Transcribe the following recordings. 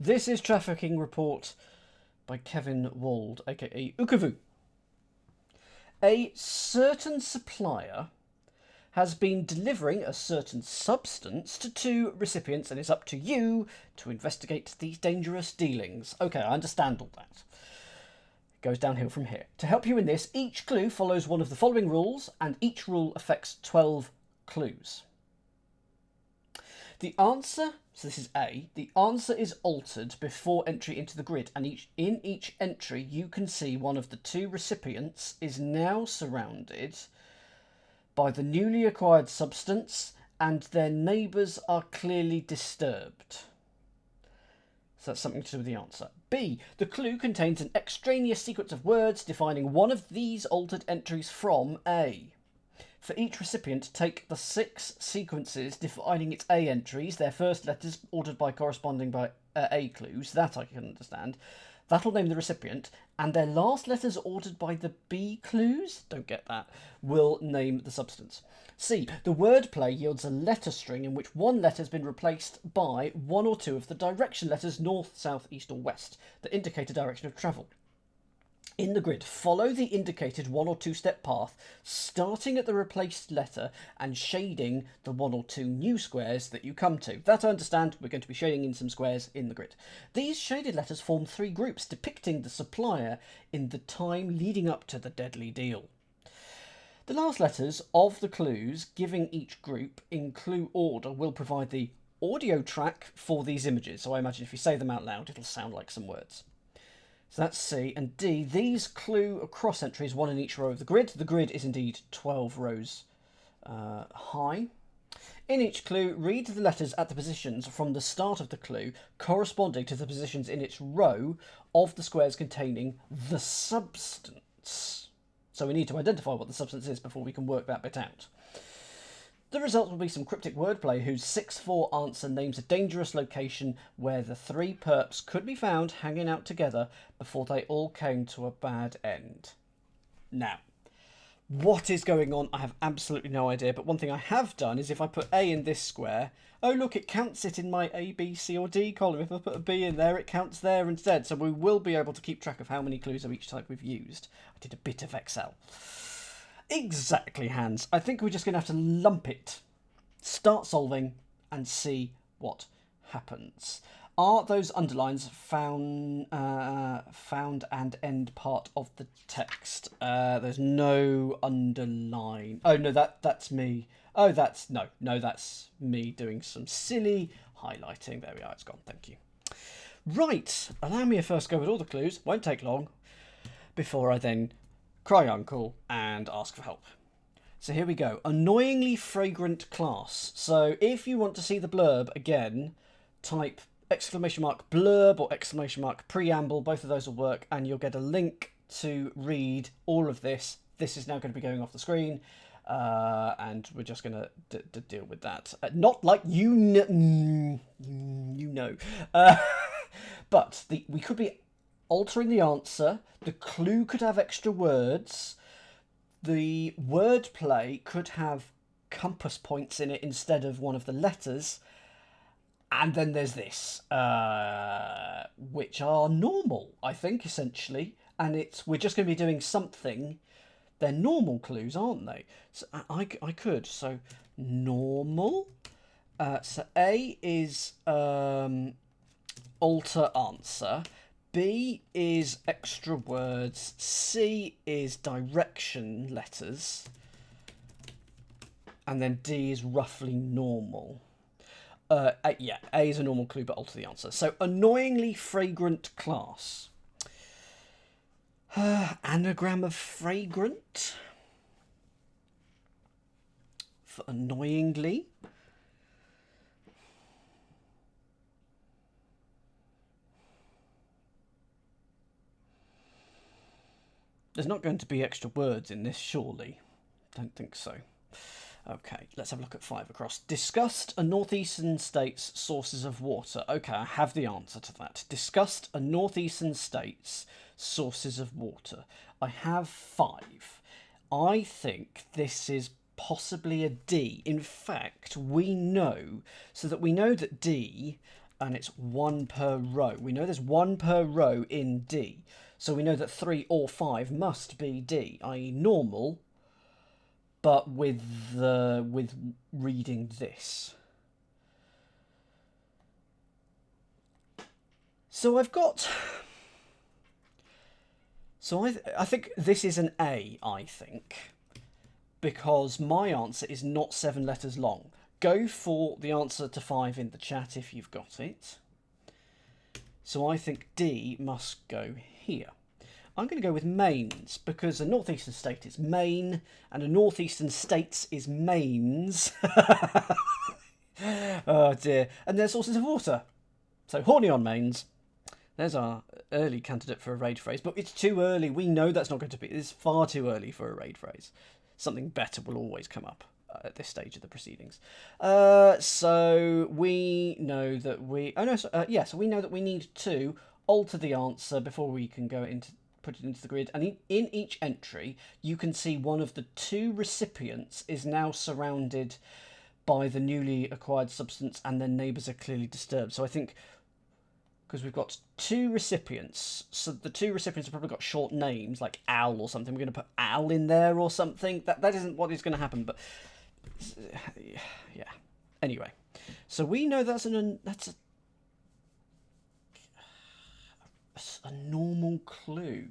This is Trafficking Report by Kevin Wald, aka ucaoimhu. A certain supplier has been delivering a certain substance to two recipients, and it's up to you to investigate these dangerous dealings. Okay, I understand all that. It goes downhill from here. To help you in this, each clue follows one of the following rules, and each rule affects 12 clues. The answer, so this is A, the answer is altered before entry into the grid, and in each entry you can see one of the two recipients is now surrounded by the newly acquired substance and their neighbours are clearly disturbed. So that's something to do with the answer. B, the clue contains an extraneous sequence of words defining one of these altered entries from A. For each recipient, take the 6 sequences defining its A entries, their first letters ordered by corresponding by A clues, that I can understand. That'll name the recipient, and their last letters ordered by the B clues, don't get that, will name the substance. C, the wordplay yields a letter string in which one letter has been replaced by one or two of the direction letters north, south, east or west that indicate a direction of travel. In the grid, follow the indicated 1 or 2 step path, starting at the replaced letter and shading the 1 or 2 new squares that you come to. That I understand, we're going to be shading in some squares in the grid. These shaded letters form 3 groups depicting the supplier in the time leading up to the deadly deal. The last letters of the clues giving each group in clue order will provide the audio track for these images. So I imagine if you say them out loud, it'll sound like some words. So that's C. And D, these clue across entries, 1 in each row of the grid. The grid is indeed 12 rows high. In each clue, read the letters at the positions from the start of the clue corresponding to the positions in its row of the squares containing the substance. So we need to identify what the substance is before we can work that bit out. The result will be some cryptic wordplay whose 6-4 answer names a dangerous location where the 3 perps could be found hanging out together before they all came to a bad end. Now, what is going on? I have absolutely no idea, but one thing I have done is if I put A in this square, oh look, it counts it in my A, B, C or D column. If I put a B in there, it counts there instead. So we will be able to keep track of how many clues of each type we've used. I did a bit of Excel. Exactly, Hans. I think we're just going to have to lump it, start solving, and see what happens. Are those underlines found and end part of the text? There's no underline. Oh no, that's me. Oh, that's me doing some silly highlighting. There we are. It's gone. Thank you. Right. Allow me a first go with all the clues. Won't take long. Before I then cry uncle and ask for help. So here we go. Annoyingly fragrant class. So if you want to see the blurb again, type !blurb or !preamble. Both of those will work, and you'll get a link to read all of this. This is now going to be going off the screen, and we're just going to deal with that. Not like you know, but we could be altering the answer. The clue could have extra words. The wordplay could have compass points in it instead of one of the letters. And then there's this, which are normal, I think, essentially. And we're just going to be doing something. They're normal clues, aren't they? So I could. So normal. So A is alter answer. B is extra words. C is direction letters. And then D is roughly normal. Yeah, A is a normal clue, but alter the answer. So, annoyingly fragrant class. Anagram of fragrant. For annoyingly. There's not going to be extra words in this, surely. Don't think so. Okay, let's have a look at 5 across. Discussed a northeastern state's sources of water. Okay, I have the answer to that. Discussed a northeastern state's sources of water. I have 5. I think this is possibly a D. In fact, we know that D and it's 1 per row. We know there's 1 per row in D. So we know that 3 or 5 must be D, i.e. normal, but with reading this. So I've got... So I think this is an A, I think, because my answer is not 7 letters long. Go for the answer to 5 in the chat if you've got it. So I think D must go here. I'm going to go with Mains, because a northeastern state is Maine, and a northeastern states is Mains. Oh dear. And there's sources of water. So horny on Mains. There's our early candidate for a raid phrase, but it's too early. We know that's not going to be. It's far too early for a raid phrase. Something better will always come up at this stage of the proceedings. So we know that we... Oh no, so we know that we need to alter the answer before we can go into put it into the grid. And in each entry, you can see one of the 2 recipients is now surrounded by the newly acquired substance, and their neighbours are clearly disturbed. So I think... because we've got 2 recipients, so the 2 recipients have probably got short names, like Al or something. We're going to put Al in there or something. That isn't what is going to happen, but yeah. Anyway, so we know that's a normal clue.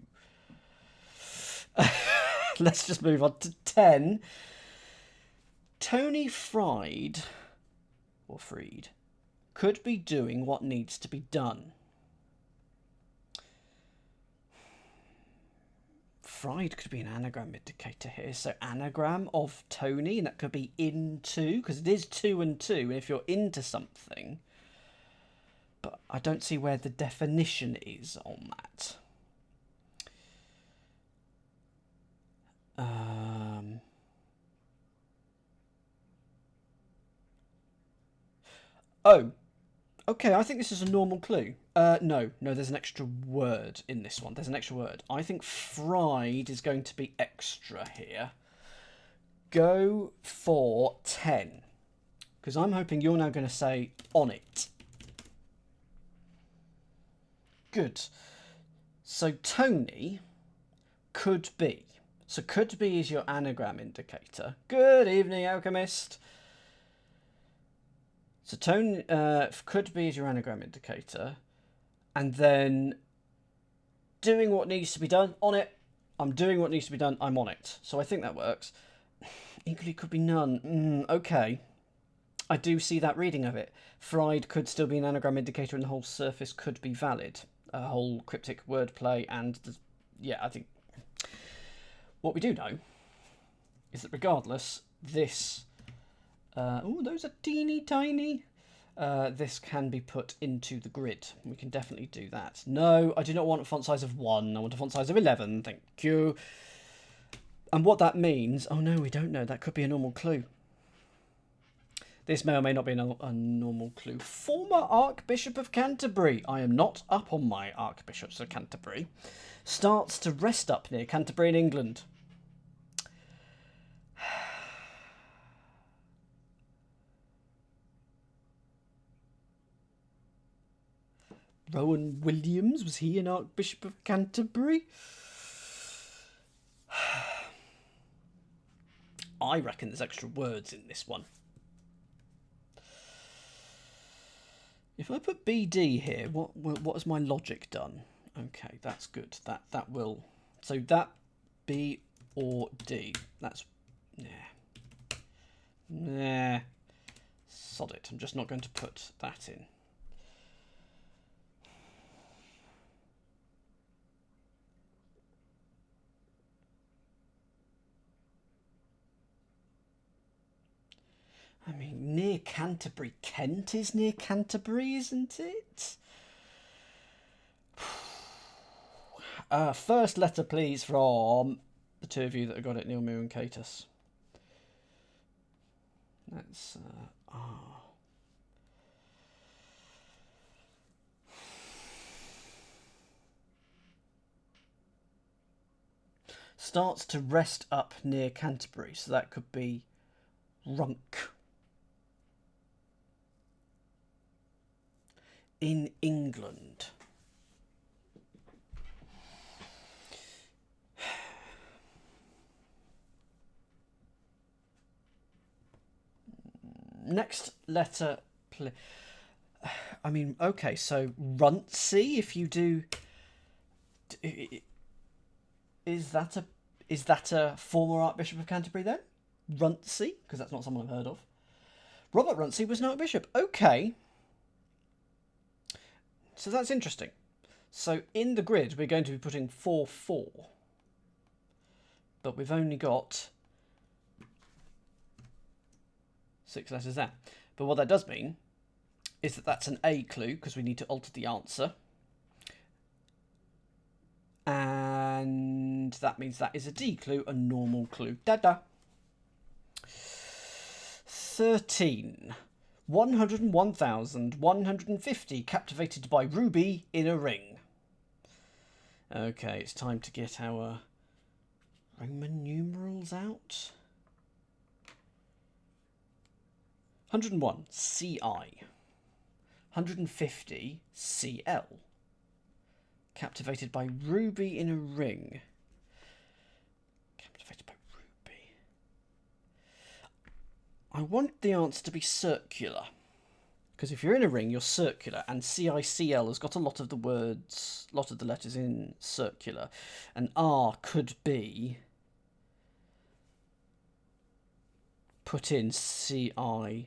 Let's just move on to 10. Tony Fried, or Freed, could be doing what needs to be done. Fried could be an anagram indicator here. So anagram of Tony, and that could be into, because it is 2 and 2. And if you're into something, but I don't see where the definition is on that. Oh, okay, I think this is a normal clue. No, there's an extra word in this one. There's an extra word. I think fried is going to be extra here. Go for 10. Because I'm hoping you're now going to say on it. Good. So Tony could be. So could be is your anagram indicator. Good evening, Alchemist. So Tony could be as your anagram indicator, and then doing what needs to be done, on it. I'm doing what needs to be done, I'm on it. So I think that works. Equally could be none. Okay. I do see that reading of it. Fried could still be an anagram indicator, and the whole surface could be valid. A whole cryptic wordplay, and yeah, I think what we do know is that regardless, this... oh, those are teeny tiny. This can be put into the grid. We can definitely do that. No, I do not want a font size of 1. I want a font size of 11. Thank you. And what that means... Oh, no, we don't know. That could be a normal clue. This may or may not be a normal clue. Former Archbishop of Canterbury. I am not up on my Archbishops of Canterbury. Starts to rest up near Canterbury in England. Rowan Williams, was he an Archbishop of Canterbury? I reckon there's extra words in this one. If I put BD here, what has my logic done? Okay, that's good. That will... So that B or D. That's... Nah. Sod it. I'm just not going to put that in. I mean, near Canterbury. Kent is near Canterbury, isn't it? First letter, please, from the 2 of you that have got it, Neil, Moo and Catus. That's R. Starts to rest up near Canterbury, so that could be Runk. in England. Next letter, I mean, okay, so Runtsey, if you do, is that a former Archbishop of Canterbury then? Runtsey, because that's not someone I've heard of. Robert Runtsey was an Archbishop. Okay. So that's interesting. So in the grid, we're going to be putting 4-4. But we've only got 6 letters there. But what that does mean is that that's an A clue, because we need to alter the answer. And that means that is a D clue, a normal clue. Da-da. 13. 101,150 captivated by ruby in a ring. Okay, it's time to get our Roman numerals out. 101, CI. 150, CL. Captivated by ruby in a ring. Captivated by ruby. I want the answer to be circular. Because if you're in a ring, you're circular. And CICL has got a lot of the words, a lot of the letters in circular. And R could be put in CICL.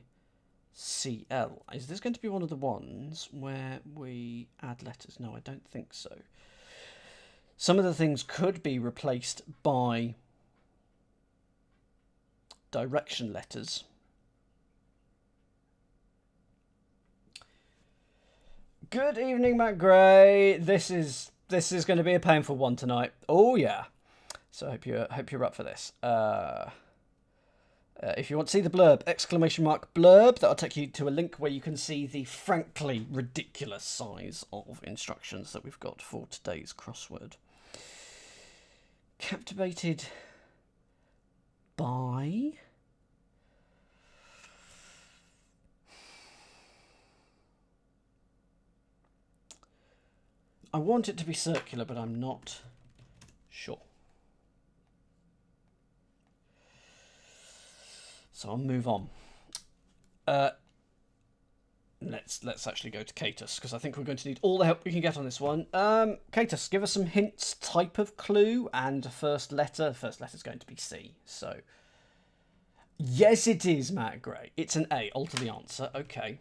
Is this going to be one of the ones where we add letters? No, I don't think so. Some of the things could be replaced by direction letters. Good evening, Matt Gray. This is going to be a painful one tonight. Oh yeah. So I hope you're up for this. If you want to see the blurb, ! Blurb, that'll take you to a link where you can see the frankly ridiculous size of instructions that we've got for today's crossword. Captivated by... I want it to be circular, but I'm not sure. So I'll move on. Let's actually go to Catus, because I think we're going to need all the help we can get on this one. Catus, give us some hints, type of clue, and first letter. First letter is going to be C. So, yes, it is, Matt Gray. It's an A. Alter the answer. Okay.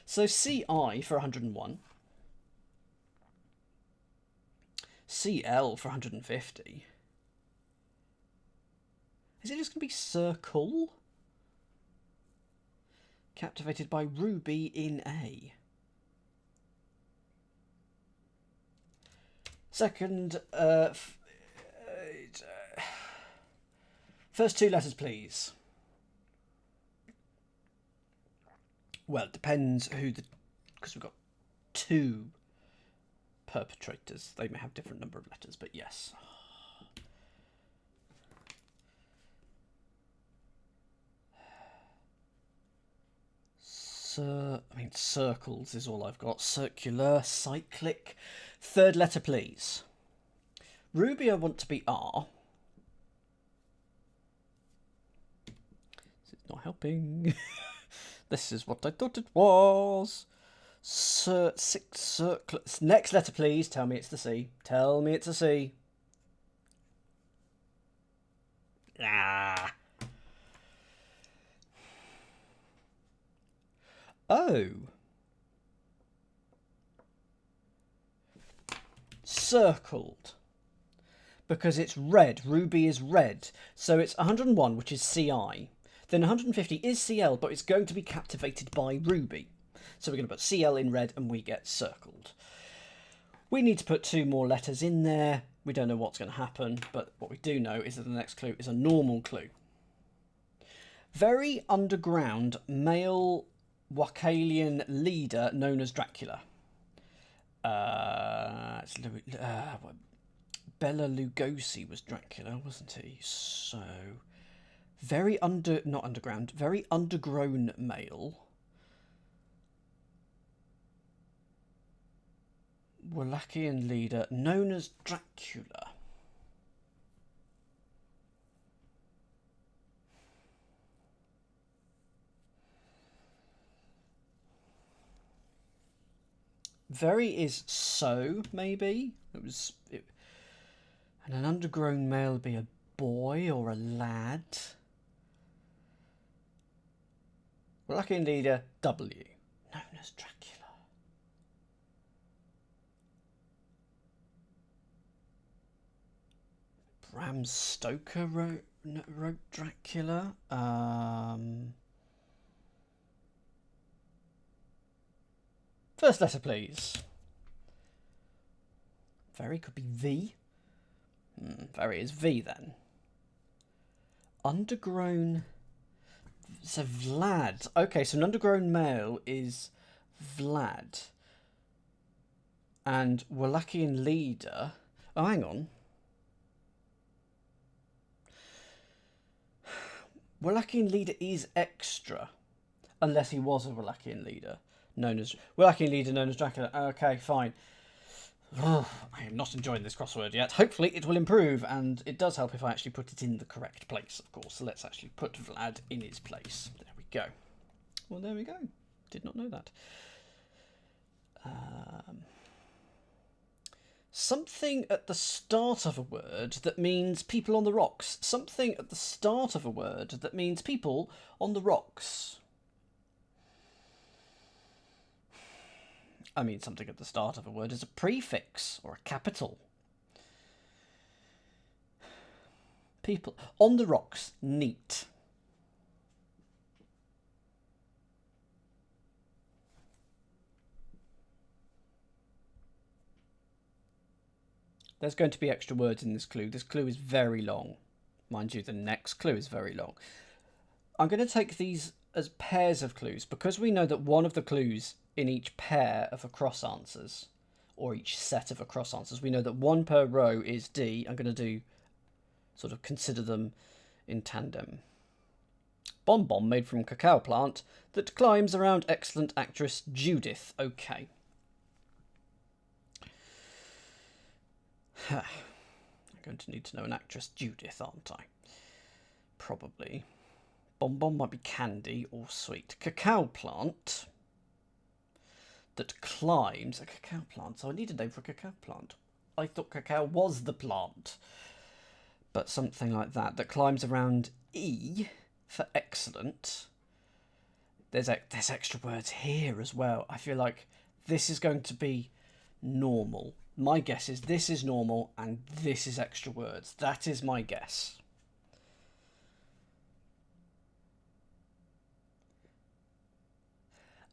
So CI for 101. CL for 150. Is it just going to be circle? Captivated by ruby in A. Second, first 2 letters, please. Well, it depends who the... because we've got 2 perpetrators. They may have different number of letters, but yes. I mean, circles is all I've got. Circular, cyclic. Third letter, please. Ruby, I want to be R. This is not helping. This is what I thought it was. 6 circlets. Next letter, please. Tell me it's the C. Tell me it's a C. Ah. Oh. Circled. Because it's red. Ruby is red. So it's 101, which is CI. Then 150 is CL, but it's going to be captivated by ruby. So we're going to put CL in red and we get circled. We need to put 2 more letters in there. We don't know what's going to happen, but what we do know is that the next clue is a normal clue. Very underground male Wacalian leader known as Dracula. Bela Lugosi was Dracula, wasn't he? So, not underground, very undergrown male. Wallachian leader known as Dracula. Very is so, maybe. And an undergrown male be a boy or a lad. Wallachian leader W, known as Dracula. Bram Stoker wrote Dracula. First letter, please. Very could be V. Very is V then. Undergrown. So Vlad. Okay, so an undergrown male is Vlad. And Wallachian leader. Oh, hang on. Wallachian leader is extra. Unless he was a Wallachian leader. Wallachian leader known as Dracula. Okay, fine. I am not enjoying this crossword yet. Hopefully it will improve, and it does help if I actually put it in the correct place, of course. So let's actually put Vlad in his place. There we go. Well, there we go. Did not know that. Something at the start of a word that means people on the rocks. Something at the start of a word that means people on the rocks. I mean, something at the start of a word is a prefix or a capital. People on the rocks, neat. There's going to be extra words in this clue. This clue is very long. Mind you, the next clue is very long. I'm going to take these as pairs of clues because we know that one of the clues in each pair of across answers, or each set of across answers, we know that one per row is D. I'm going to consider them in tandem. Bonbon made from cacao plant that climbs around excellent actress Judith. Okay. I'm going to need to know an actress Judith, aren't I? Probably. Bonbon might be candy or sweet. Cacao plant that climbs a cacao plant. So I need a name for a cacao plant. I thought cacao was the plant. But something like that climbs around E for excellent. There's extra words here as well. I feel like this is going to be normal. My guess is this is normal and this is extra words. That is my guess.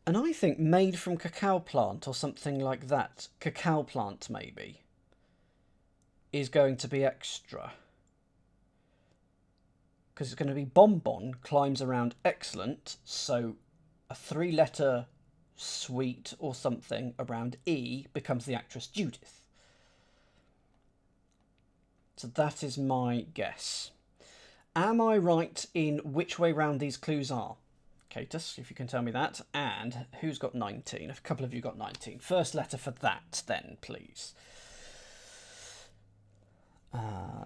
And I think made from cacao plant or something like that, cacao plant maybe, is going to be extra. Because it's going to be bonbon climbs around excellent, so a 3-letter sweet or something around E becomes the actress Judith. So that is my guess. Am I right in which way round these clues are? Catus, if you can tell me that. And who's got 19? A couple of you got 19. First letter for that, then, please.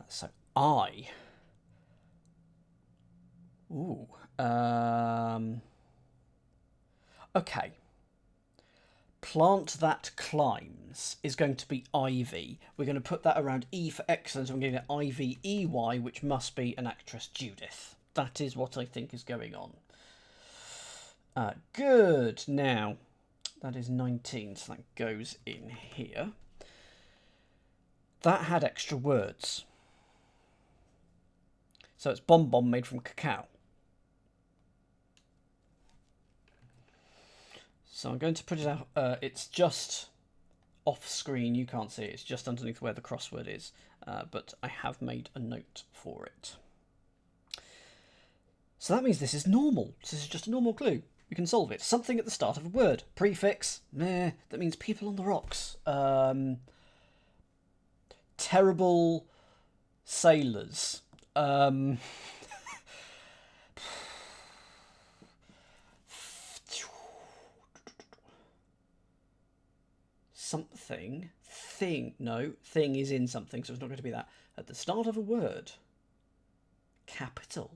So I. Ooh. Okay. Plant that climbs is going to be ivy. We're going to put that around E for excellence. I'm going to get I-V-E-Y, which must be an actress Judith. That is what I think is going on. Good. Now, that is 19, so that goes in here. That had extra words. So it's bonbon made from cacao. So I'm going to put it out. It's just off screen. You can't see it. It's just underneath where the crossword is. But I have made a note for it. So that means this is normal. This is just a normal clue. You can solve it. Something at the start of a word. Prefix. Meh. That means people on the rocks. Terrible sailors. something, thing, no, thing is in something, so it's not going to be that. At the start of a word, capital.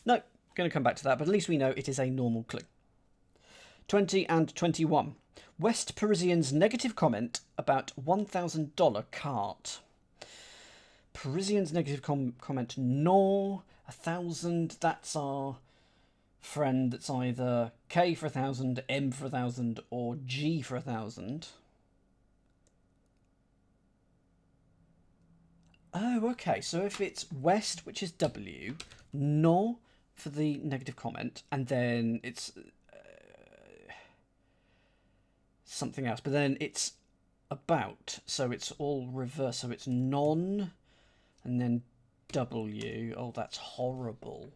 No, going to come back to that, but at least we know it is a normal clue. 20 and 21. West Parisian's negative comment about $1,000 cart. Parisian's negative comment, no, 1,000, that's our friend that's either K for 1,000, M for 1,000, or G for 1,000. Oh, okay, so if it's West, which is W, no for the negative comment, and then it's something else, but then it's about, so it's all reverse, so it's non, and then W. Oh, that's horrible.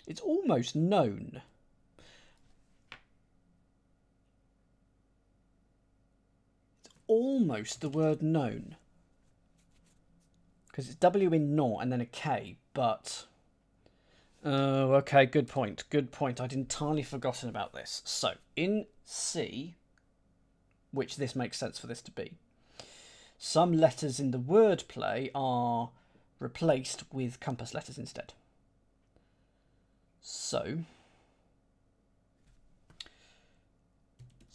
It's almost known. It's almost the word known. Because it's W in no and then a K, but... Oh, okay, good point. Good point. I'd entirely forgotten about this. So, in C, which this makes sense for this to be, some letters in the wordplay are replaced with compass letters instead. So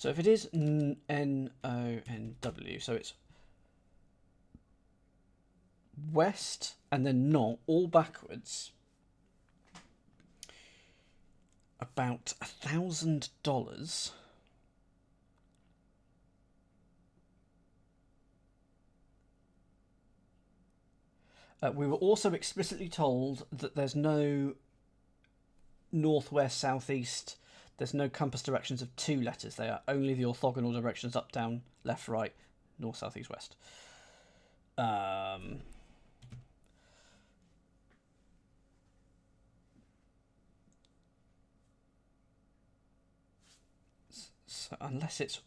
if it is N-O-N-W, so it's West and then no, all backwards, about $1,000. We were also explicitly told that there's no northwest, southeast, there's no compass directions of 2 letters. They are only the orthogonal directions up, down, left, right, north, south, east, west. So unless it's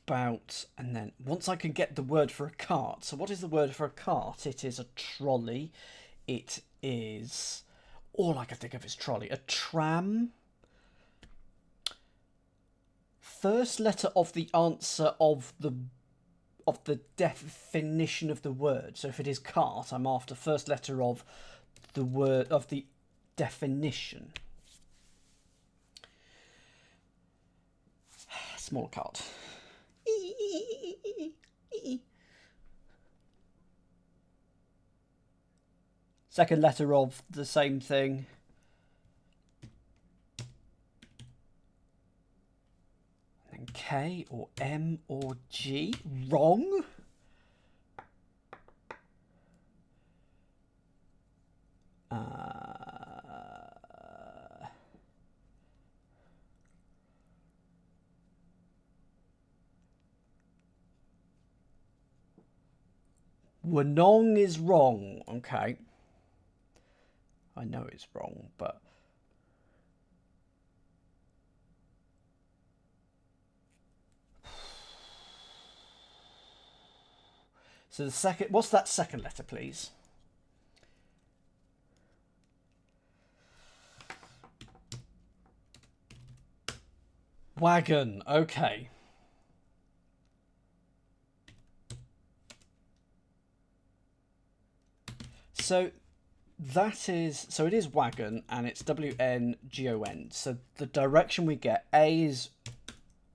about, and then once I can get the word for a cart. So what is the word for a cart? It is a trolley. It is... all I can think of is trolley. A tram. First letter of the answer of the definition of the word. So if it is cart, I'm after first letter of the word of the definition. Small cart. Second letter of the same thing. And then K or M or G. Wrong. Wanong is wrong. Okay. I know it's wrong, but... So the second... what's that second letter, please? Wagon. Okay. So... that is, so it is wagon, and it's W-N-G-O-N. So the direction we get, A is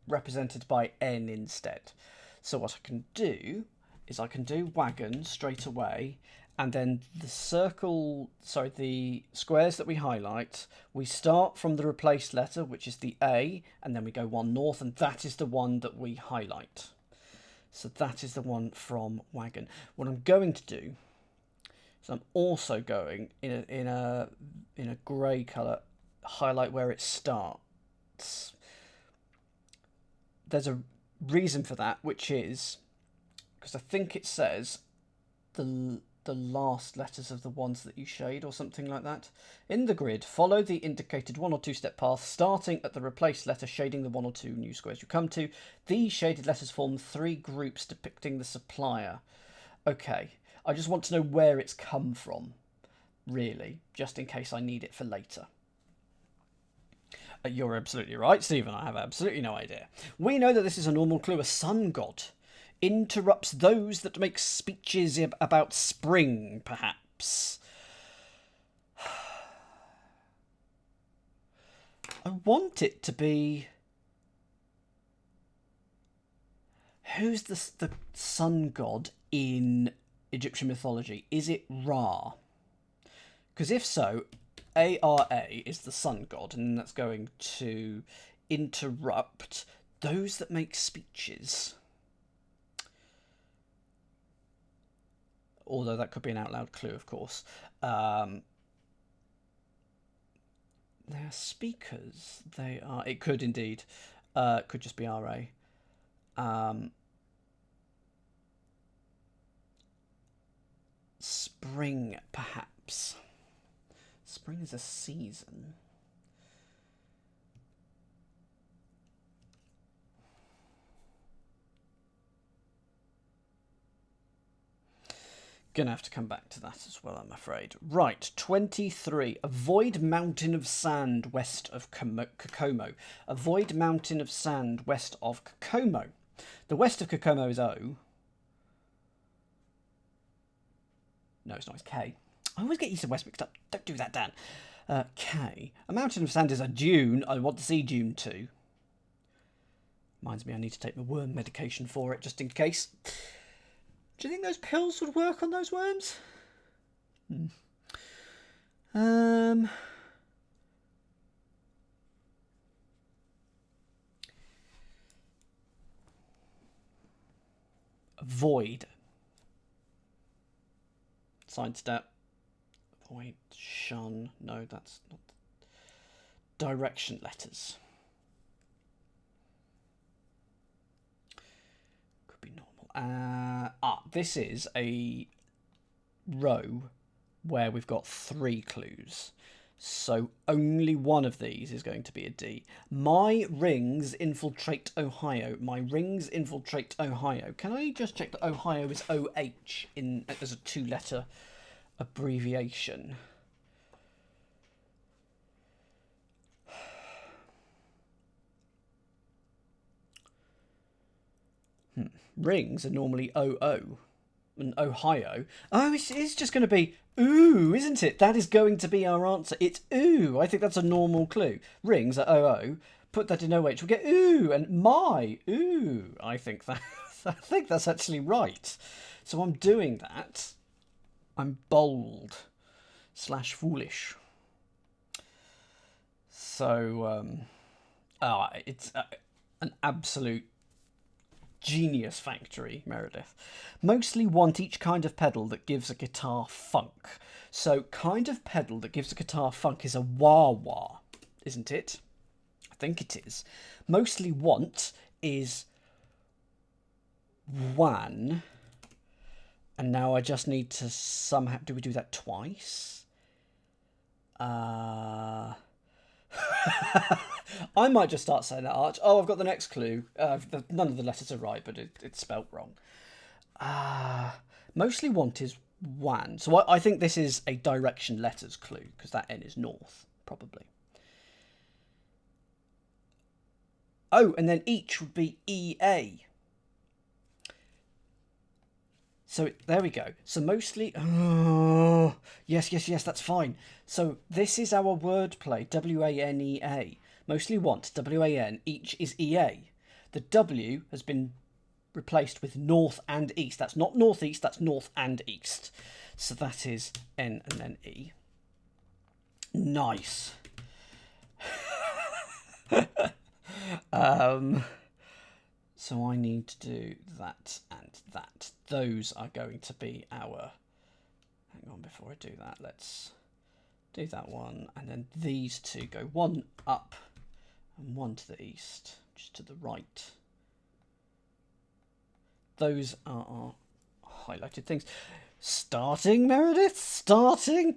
represented by N instead. So what I can do is I can do wagon straight away, and then the circle, sorry, the squares that we highlight, we start from the replaced letter, which is the A, and then we go one north, and that is the one that we highlight. So that is the one from wagon. What I'm going to do, so I'm also going in a grey colour, highlight where it starts. There's a reason for that, which is because I think it says the last letters of the ones that you shade or something like that. In the grid, follow the indicated 1 or 2 step path, starting at the replaced letter, shading the 1 or 2 new squares you come to. These shaded letters form 3 groups depicting the supplier. Okay. I just want to know where it's come from. really, just in case I need it for later. You're absolutely right, Stephen. I have absolutely no idea. We know that this is a normal clue. A sun god interrupts those that make speeches about spring, perhaps. I want it to be... Who's the sun god in Egyptian mythology? Is it Ra? Because if so, Ara is the sun god, and that's going to interrupt those that make speeches. Although that could be an out loud clue, of course. They are speakers. They are. It could indeed. It could just be Ra. Spring, perhaps. Spring is a season. Gonna have to come back to that as well, I'm afraid. Right, 23. Avoid mountain of sand west of Kokomo. Avoid mountain of sand west of Kokomo. The west of Kokomo is O. No, it's not. It's K. I always get East and West mixed up. Don't do that, Dan. K. A mountain of sand is a dune. I want to see Dune 2. Reminds me I need to take my worm medication for it, just in case. Do you think those pills would work on those worms? Void. Sidestep. Avoid. Shun. No, that's not. Direction letters. Could be normal. This is a row where we've got 3 clues. So only one of these is going to be a D. My rings infiltrate Ohio. My rings infiltrate Ohio. Can I just check that Ohio is OH as a 2-letter abbreviation? Rings are normally OO. And Ohio. Oh, it's just going to be ooh, isn't it? That is going to be our answer. It's ooh. I think that's a normal clue. Rings are OO. Put that in OH. We get ooh and my ooh. I think that's actually right. So I'm doing that. I'm bold / foolish. So it's an absolute genius factory, Meredith. Mostly want each kind of pedal that gives a guitar funk. So kind of pedal that gives a guitar funk is a wah-wah, isn't it? I think it is. Mostly want is one. And now I just need to somehow... Do we do that twice? I might just start saying that, Arch. Oh, I've got the next clue. None of the letters are right, but it's spelt wrong. Mostly want is one. So I think this is a direction letters clue, because that N is north, probably. Oh, and then each would be EA. So there we go. So mostly... Oh, yes, that's fine. So this is our wordplay, W-A-N-E-A. Mostly want, W-A-N, each is EA. The W has been replaced with north and east. That's not northeast, that's north and east. So that is N and then E. Nice. So I need to do that and that. Those are going to be our... Hang on, before I do that, let's do that one. And then these two go one up and one to the east, just to the right. Those are our highlighted things. Starting, Meredith, starting.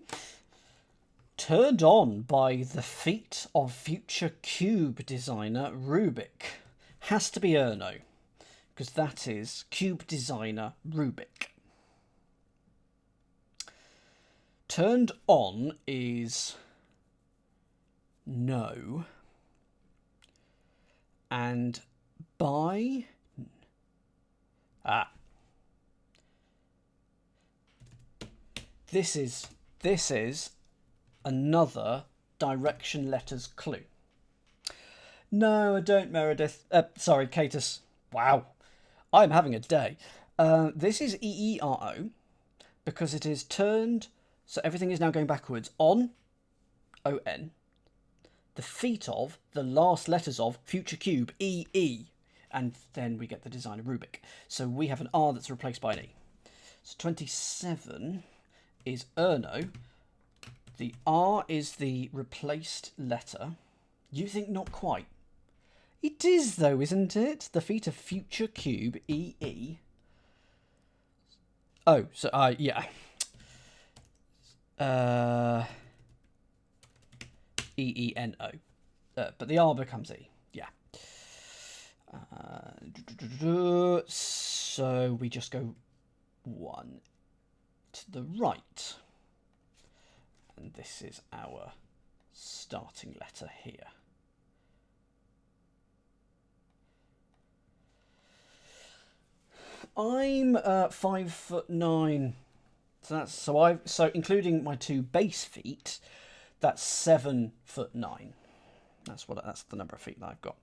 Turned on by the feet of future cube designer Rubik. Has to be Erno, because that is cube designer Rubik. Turned on is no. And by... This is another direction letters clue. No, I don't, Meredith. Sorry, Catus. Wow. I'm having a day. This is EERO because it is turned, so everything is now going backwards. On, ON, the feet of, the last letters of, future cube, EE. And then we get the design of Rubik. So we have an R that's replaced by an E. So 27 is Erno. The R is the replaced letter. You think not quite? It is, though, isn't it? The feet of future cube, EE. Oh, so, yeah. EENO. But the R becomes E, yeah. So we just go 1 to the right. And this is our starting letter here. I'm 5'9". So including my 2 base feet, that's 7'9". That's the number of feet that I've got.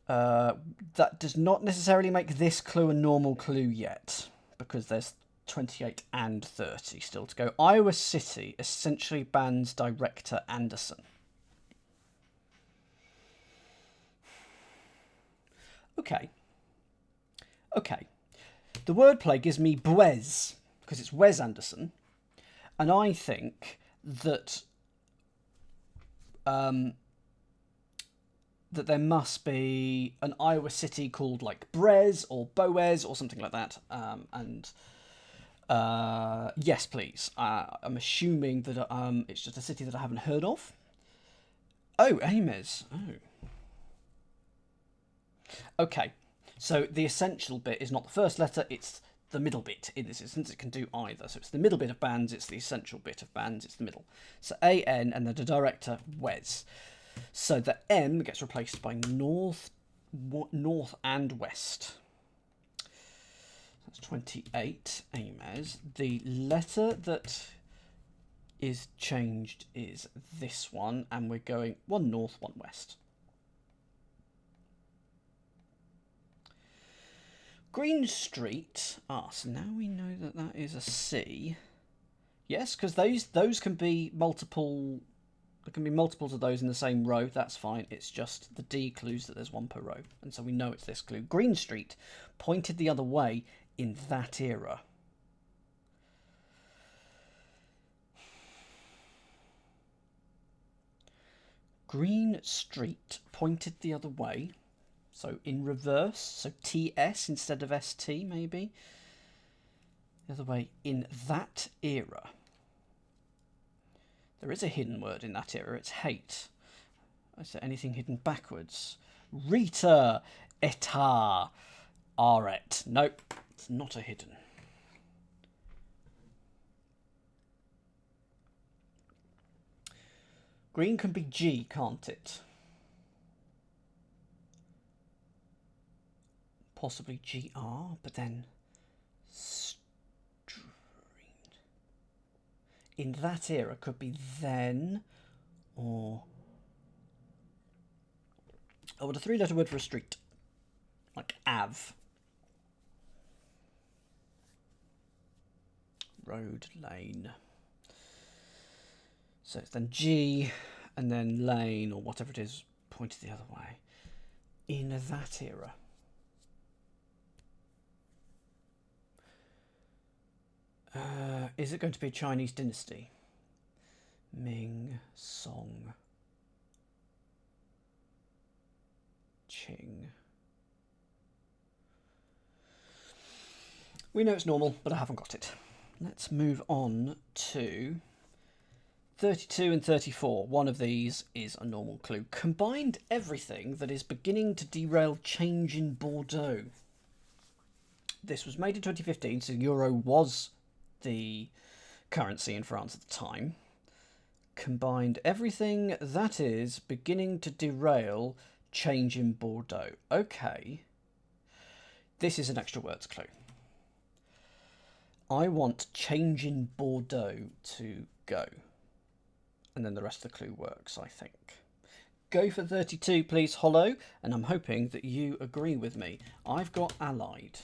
That does not necessarily make this clue a normal clue yet, because there's 28 and 30 still to go. Iowa City essentially bans director Anderson. Okay. The wordplay gives me Bwez, because it's Wes Anderson, and I think that that there must be an Iowa City called like Brez or Boez or something like that. Yes, please. I'm assuming that it's just a city that I haven't heard of. Oh, Ames. Oh. Okay. So the essential bit is not the first letter, it's the middle bit in this instance. It can do either. So it's the middle bit of bands, it's the essential bit of bands, it's the middle. So AN and then the director, Wes. So the M gets replaced by north and west. That's 28, Ames. The letter that is changed is this one, and we're going 1 north, 1 west. Green Street. So now we know that that is a C. Yes, because those can be multiple. There can be multiples of those in the same row. That's fine. It's just the D clues that there's 1 per row, and so we know it's this clue. Green Street pointed the other way in that era. Green Street pointed the other way. So in reverse, so TS instead of ST maybe. The other way, in that era. There is a hidden word in that era, it's hate. Is there anything hidden backwards? Rita, etat, aret. Nope, it's not a hidden. Green can be G, can't it? Possibly GR, but then in that era could be then, or a 3-letter word for a street, like Av. Road, lane. So it's then G, and then lane, or whatever it is, pointed the other way. In that era. Is it going to be a Chinese dynasty? Ming, Song, Qing. We know it's normal, but I haven't got it. Let's move on to 32 and 34. One of these is a normal clue. Combined everything that is beginning to derail change in Bordeaux. This was made in 2015, so Euro was the currency in France at the time. Combined everything that is beginning to derail change in Bordeaux. Okay. This is an extra words clue. I want change in Bordeaux to go. And then the rest of the clue works, I think. Go for 32, please, Hollow. And I'm hoping that you agree with me. I've got allied.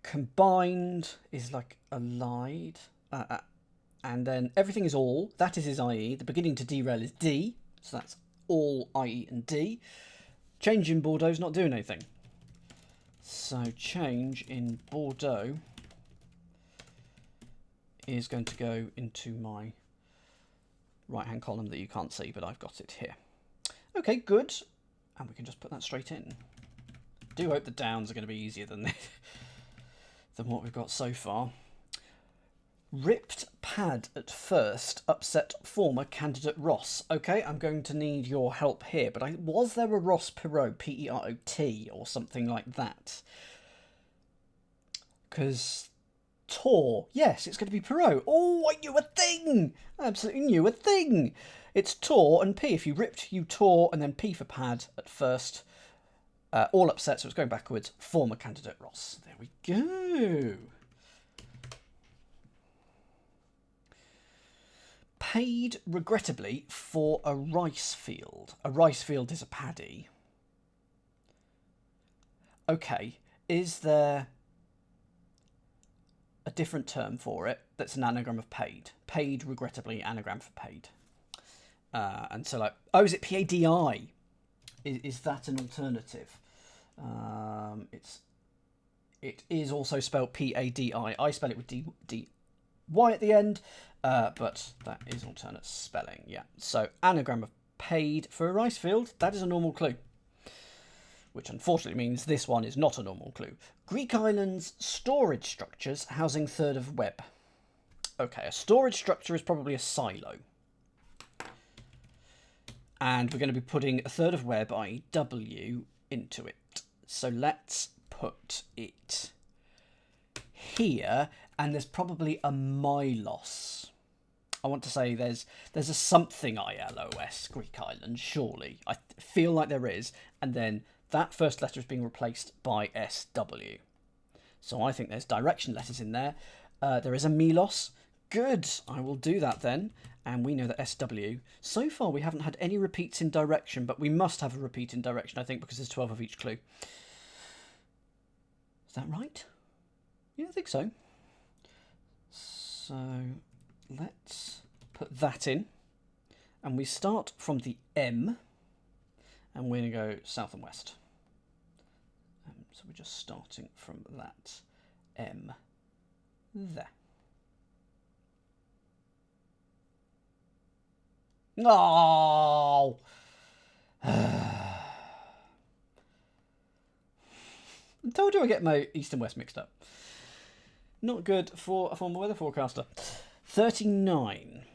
Combined is like allied. And then everything is all. That is IE. The beginning to derail is D. So that's all IE and D. Change in Bordeaux is not doing anything. So change in Bordeaux is going to go into my right-hand column that you can't see, but I've got it here. Okay, good. And we can just put that straight in. Do hope the downs are going to be easier than what we've got so far. Ripped pad at first upset former candidate Ross. Okay, I'm going to need your help here, but was there a Ross Perot, P-E-R-O-T, or something like that? Because Tor, yes, it's going to be Perot. Oh, I knew a thing! I absolutely knew a thing! It's Tor and P. If you ripped, you tore, and then P for pad at first. All upset, so it's going backwards. Former candidate Ross. There we go. Paid, regrettably, for a rice field. A rice field is a paddy. Okay, is there a different term for it that's an anagram of paid? Paid, regrettably, anagram for paid. And so, like, oh, is it P-A-D-I? Is that an alternative? It is also spelled P-A-D-I. I spell it with D-Y at the end. But that is alternate spelling, yeah. So, anagram of paid for a rice field, that is a normal clue. Which unfortunately means this one is not a normal clue. Greek islands storage structures housing third of web. Okay, a storage structure is probably a silo. And we're going to be putting a third of web, i.e. W, into it. So let's put it here, and there's probably a Milos. I want to say there's a something ILOS, Greek island, surely. I feel like there is. And then that first letter is being replaced by SW. So I think there's direction letters in there. There is a Milos. Good. I will do that then. And we know that SW. So far we haven't had any repeats in direction, but we must have a repeat in direction, I think, because there's 12 of each clue. Is that right? Yeah, I think so. So let's put that in, and we start from the M, and we're going to go south and west. So we're just starting from that M there. Oh! I told you I get my east and west mixed up. Not good for a former weather forecaster. 39.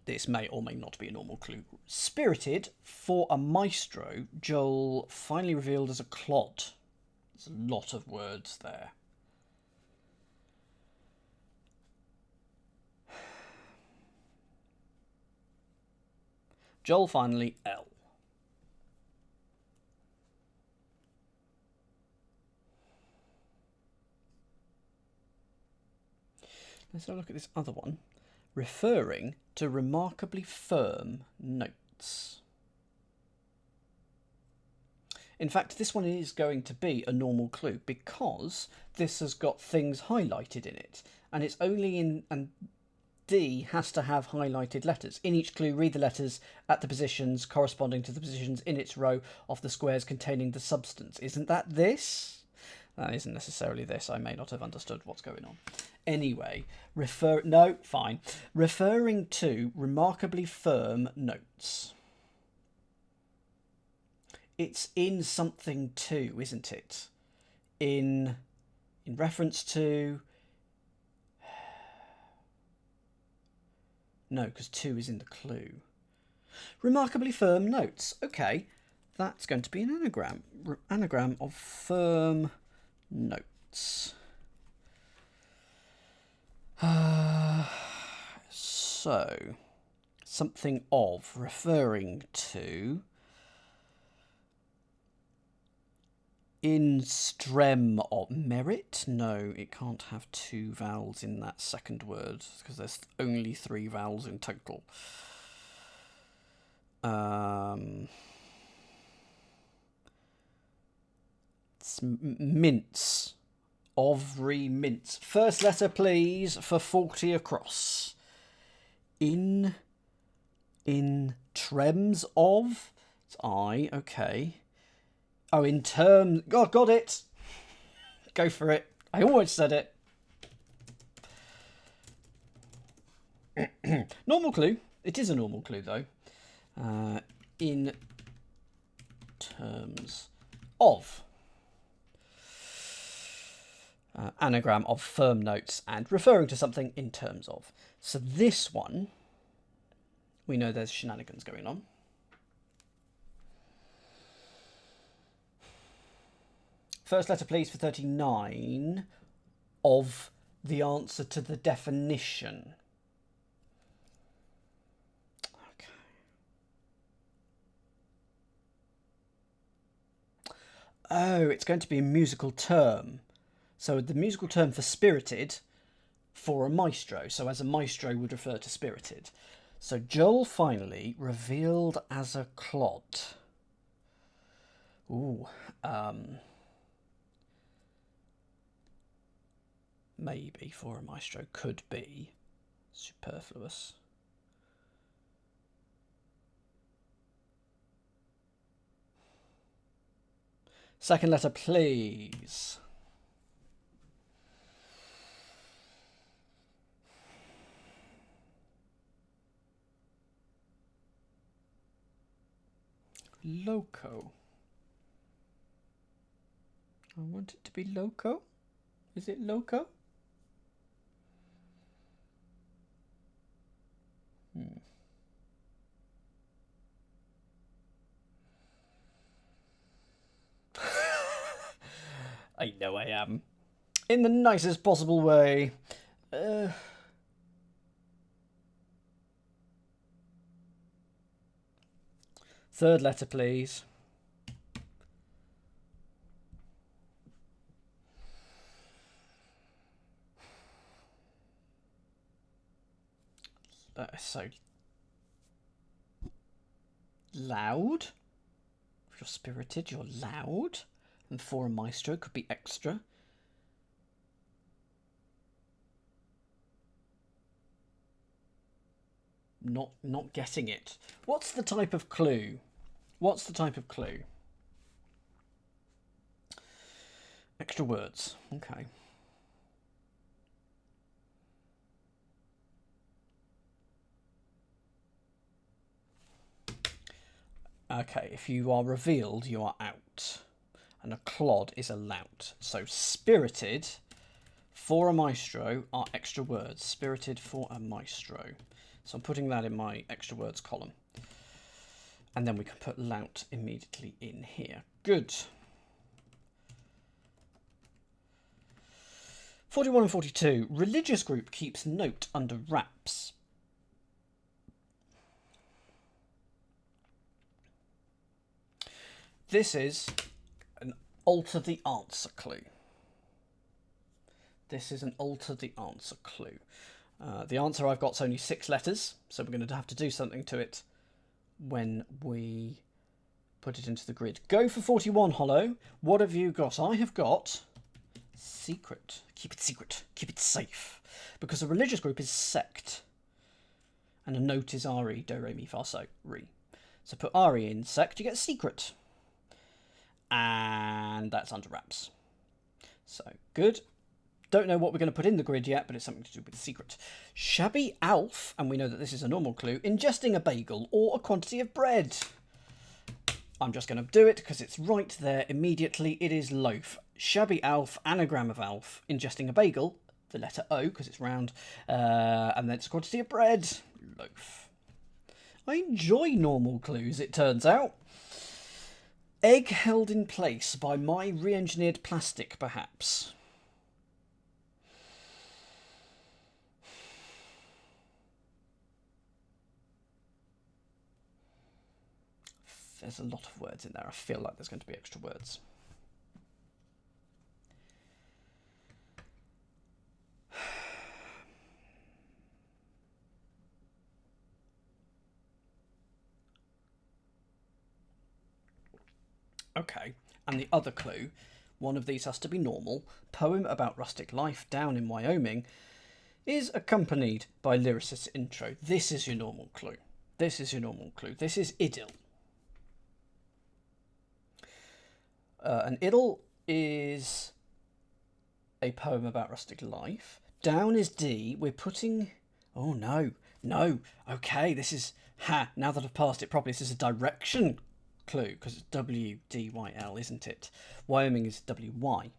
This may or may not be a normal clue. Spirited for a maestro, Joel finally revealed as a clod. There's a lot of words there. Joel finally, L. Let's have a look at this other one. Referring to remarkably firm notes. In fact, this one is going to be a normal clue because this has got things highlighted in it. And it's only in... and D has to have highlighted letters. In each clue, read the letters at the positions corresponding to the positions in its row of the squares containing the substance. Isn't that this? That isn't necessarily this. I may not have understood what's going on. Anyway, referring to remarkably firm notes. It's in something too, isn't it? In reference to... No, because 2 is in the clue. Remarkably firm notes. Okay, that's going to be an anagram. Anagram of firm notes. So, something of, referring to, in strem of merit. No, it can't have two vowels in that second word because there's only 3 vowels in total. It's mince. Ovary mince. First letter, please, for 40 across. In trems of. It's I. Okay. Oh, in terms. God, got it. Go for it. I always said it. Normal clue. It is a normal clue, though. In terms of. Anagram of firm notes and referring to something in terms of. So this one, we know there's shenanigans going on. First letter, please, for 39 of the answer to the definition. Okay. Oh, it's going to be a musical term. So the musical term for spirited for a maestro. So as a maestro would refer to spirited. So Joel finally revealed as a clod. Ooh. Maybe for a maestro could be superfluous. Second letter, please. Loco. I want it to be loco. Is it loco? I know I am. In the nicest possible way. Third letter, please. That is so loud. If you're spirited, you're loud. And for a maestro could be extra. Not getting it. What's the type of clue? What's the type of clue? Extra words. Okay. Okay, if you are revealed, you are out. And a clod is a lout. So spirited for a maestro are extra words. Spirited for a maestro. So I'm putting that in my extra words column. And then we can put lout immediately in here. Good. 41 and 42. Religious group keeps note under wraps. This is an alter the answer clue. This is an alter the answer clue. The answer I've got is only 6 letters, so we're going to have to do something to it when we put it into the grid. Go for 41, Hollow. What have you got? I have got secret. Keep it secret. Keep it safe. Because a religious group is sect. And a note is RE, do, re, mi, fa, so, re. So put RE in sect, you get secret. And that's under wraps. So, good. Don't know what we're going to put in the grid yet, but it's something to do with the secret. Shabby Alf, and we know that this is a normal clue, ingesting a bagel or a quantity of bread. I'm just going to do it because it's right there immediately. It is loaf. Shabby Alf, anagram of Alf, ingesting a bagel, the letter O because it's round, and then it's a quantity of bread. Loaf. I enjoy normal clues, it turns out. Egg held in place by my re-engineered plastic, perhaps. There's a lot of words in there. I feel like there's going to be extra words. Okay, and the other clue, one of these has to be normal. Poem about rustic life down in Wyoming is accompanied by lyricist's intro. This is your normal clue. This is your normal clue. This is idyll. An idyll is a poem about rustic life. Down is D. We're putting... Oh, no. No. Okay, this is... Ha! Now that I've passed it properly, this is a direction clue, because it's W-D-Y-L, isn't it? Wyoming is W-Y.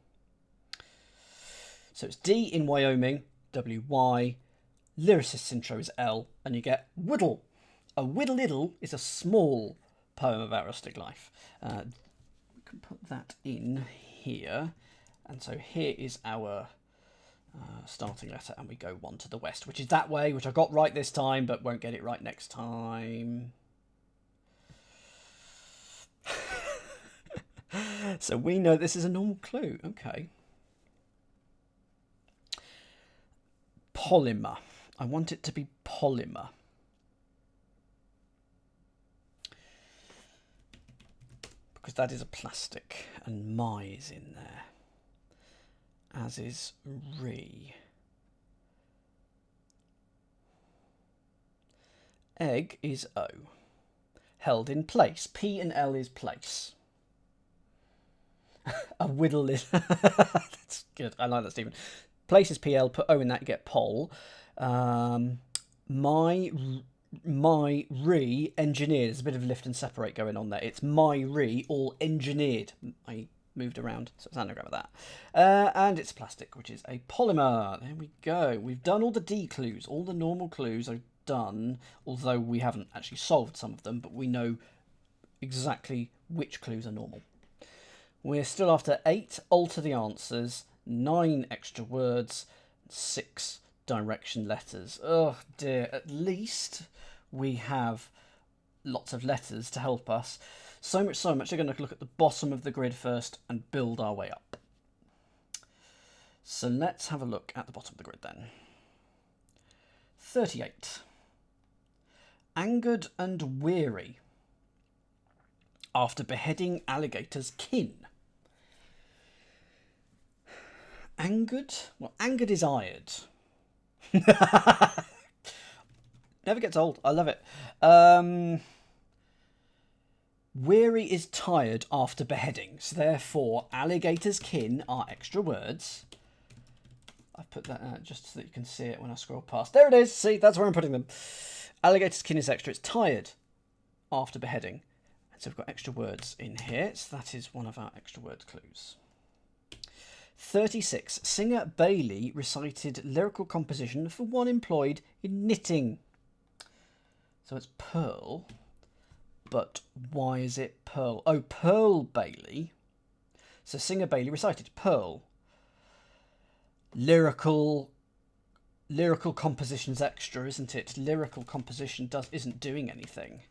So it's D in Wyoming, W-Y. Lyricist's intro is L, and you get whittle. A whittle-iddle is a small poem about rustic life. We can put that in here. And so here is our starting letter, and we go one to the west, which is that way, which I got right this time, but won't get it right next time. So we know this is a normal clue. Okay. Polymer. I want it to be polymer. Because that is a plastic, and my is in there. As is re. Egg is O. Held in place. P and L is place. A whittle is... That's good. I like that, Stephen. Place is PL. Put O in that, you get pole. My re engineered. There's a bit of lift and separate going on there. It's my re all engineered. I moved around, so it's an anagram of that. And it's plastic, which is a polymer. There we go. We've done all the D clues. All the normal clues are done, although we haven't actually solved some of them, but we know exactly which clues are normal. We're still after 8 alter the answers, 9 extra words, 6 direction letters. Oh dear, at least we have lots of letters to help us. So much, we're going to look at the bottom of the grid first and build our way up. So let's have a look at the bottom of the grid then. 38. Angered and weary after beheading alligator's kin. Angered? Well, angered is ired. Never gets old. I love it. Weary is tired after beheading. So therefore, alligator's kin are extra words. I've put that out just so that you can see it when I scroll past. There it is. See, that's where I'm putting them. Alligator's kin is extra. It's tired after beheading. And so we've got extra words in here. So that is one of our extra word clues. 36. Singer Bailey recited lyrical composition for one employed in knitting. So it's Pearl. But why is it Pearl? Oh, Pearl Bailey. So Singer Bailey recited Pearl. Lyrical composition's extra, isn't it? Lyrical composition isn't doing anything.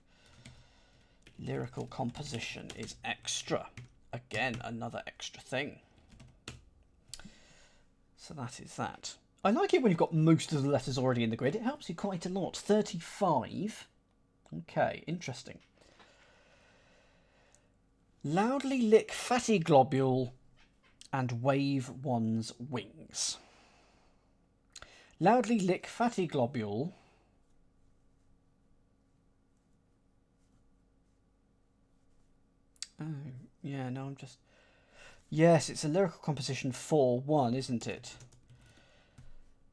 Lyrical composition is extra. Again, another extra thing. So that is that. I like it when you've got most of the letters already in the grid. It helps you quite a lot. 35. Okay, interesting. Loudly lick fatty globule and wave one's wings. Loudly lick fatty globule oh, yeah, no, I'm just... Yes, it's a lyrical composition for one, isn't it?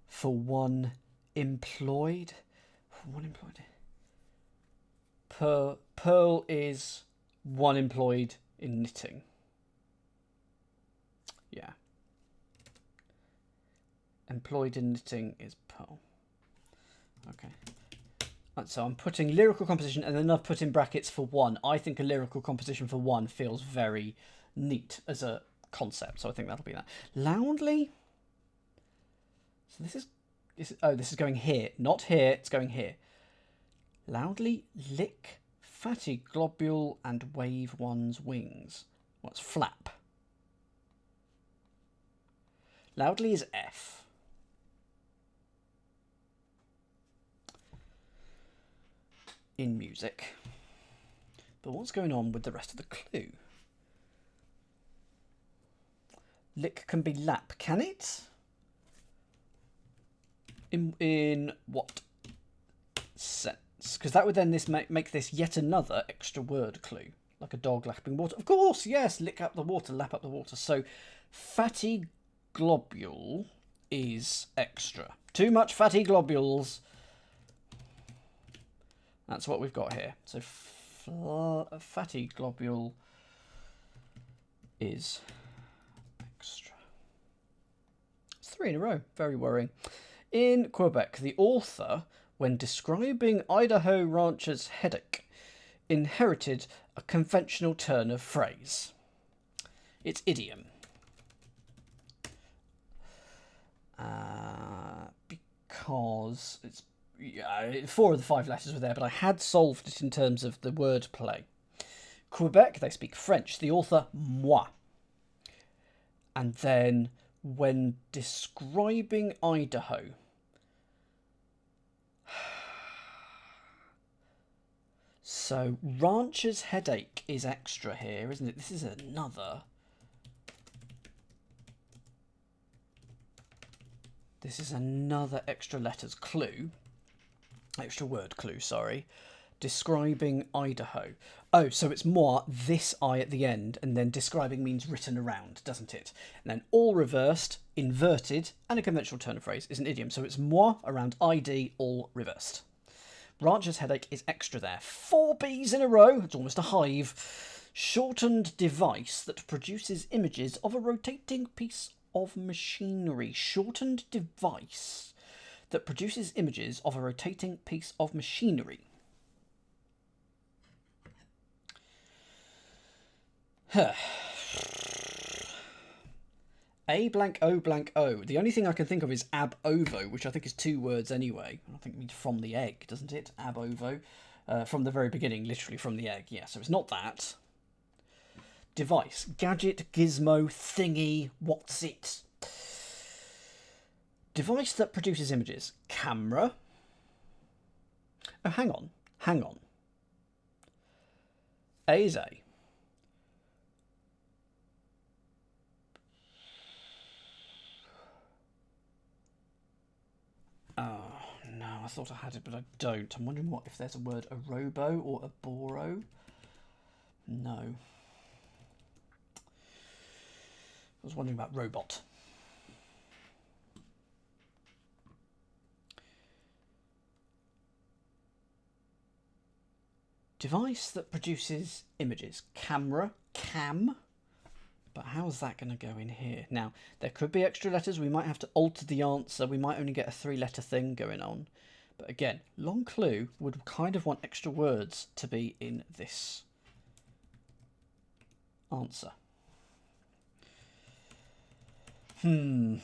For one employed. For one employed. Pearl is one employed in knitting. Yeah. Employed in knitting is Pearl. Okay. Right, so I'm putting lyrical composition and then I've put in brackets for one. I think a lyrical composition for one feels very neat as a concept, so I think that'll be that. Loudly. So this is going here, not here. It's going here. Loudly lick fatty globule and wave one's wings. What's flap? Loudly is F. In music. But what's going on with the rest of the clue? Lick can be lap, can it? In what sense? Because that would then make this yet another extra word clue. Like a dog lapping water. Of course, yes, lick up the water, lap up the water. So fatty globule is extra. Too much fatty globules. That's what we've got here. So fatty globule is extra. It's 3 in a row. Very worrying. In Quebec, the author, when describing Idaho ranchers' headache, inherited a conventional turn of phrase. It's idiom. Because it's 4 of the 5 letters were there, but I had solved it in terms of the word play. Quebec, they speak French. The author, moi. And then, when describing Idaho, so rancher's headache is extra here, isn't it? This is another. This is another extra letters clue. Extra word clue, sorry. Describing Idaho. Oh, so it's moi, this I at the end, and then describing means written around, doesn't it? And then all reversed, inverted, and a conventional turn of phrase is an idiom. So it's moi around ID, all reversed. Rancher's headache is extra there. 4 B's in a row. It's almost a hive. Shortened device that produces images of a rotating piece of machinery. Shortened device that produces images of a rotating piece of machinery. A blank O blank O. The only thing I can think of is ab ovo, which I think is 2 words anyway. I think it means from the egg, doesn't it? Ab ovo. From the very beginning, literally from the egg. Yeah, so it's not that. Device. Gadget, gizmo, thingy, what's it? Device that produces images. Camera. Oh, hang on. Hang on. A is A. Oh, no, I thought I had it, but I don't. I'm wondering if there's a word, a robo or a boro. No. I was wondering about robot. Device that produces images. Camera, cam. But how's that going to go in here? Now, there could be extra letters. We might have to alter the answer. We might only get a 3-letter thing going on. But again, long clue would kind of want extra words to be in this answer. A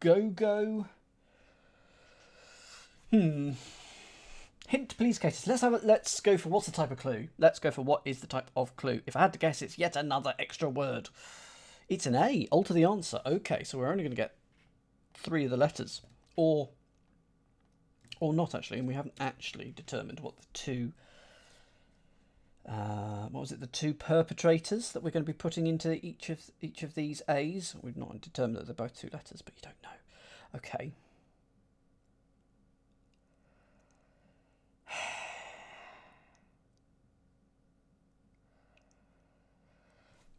go-go. Hint, please, Katie. Let's go for what's the type of clue. Let's go for what is the type of clue. If I had to guess, it's yet another extra word. It's an A. Alter the answer. Okay, so we're only going to get 3 of the letters, or not actually, and we haven't actually determined what the 2. What was it? The 2 perpetrators that we're going to be putting into each of these A's. We've not determined that they're both 2 letters, but you don't know. Okay.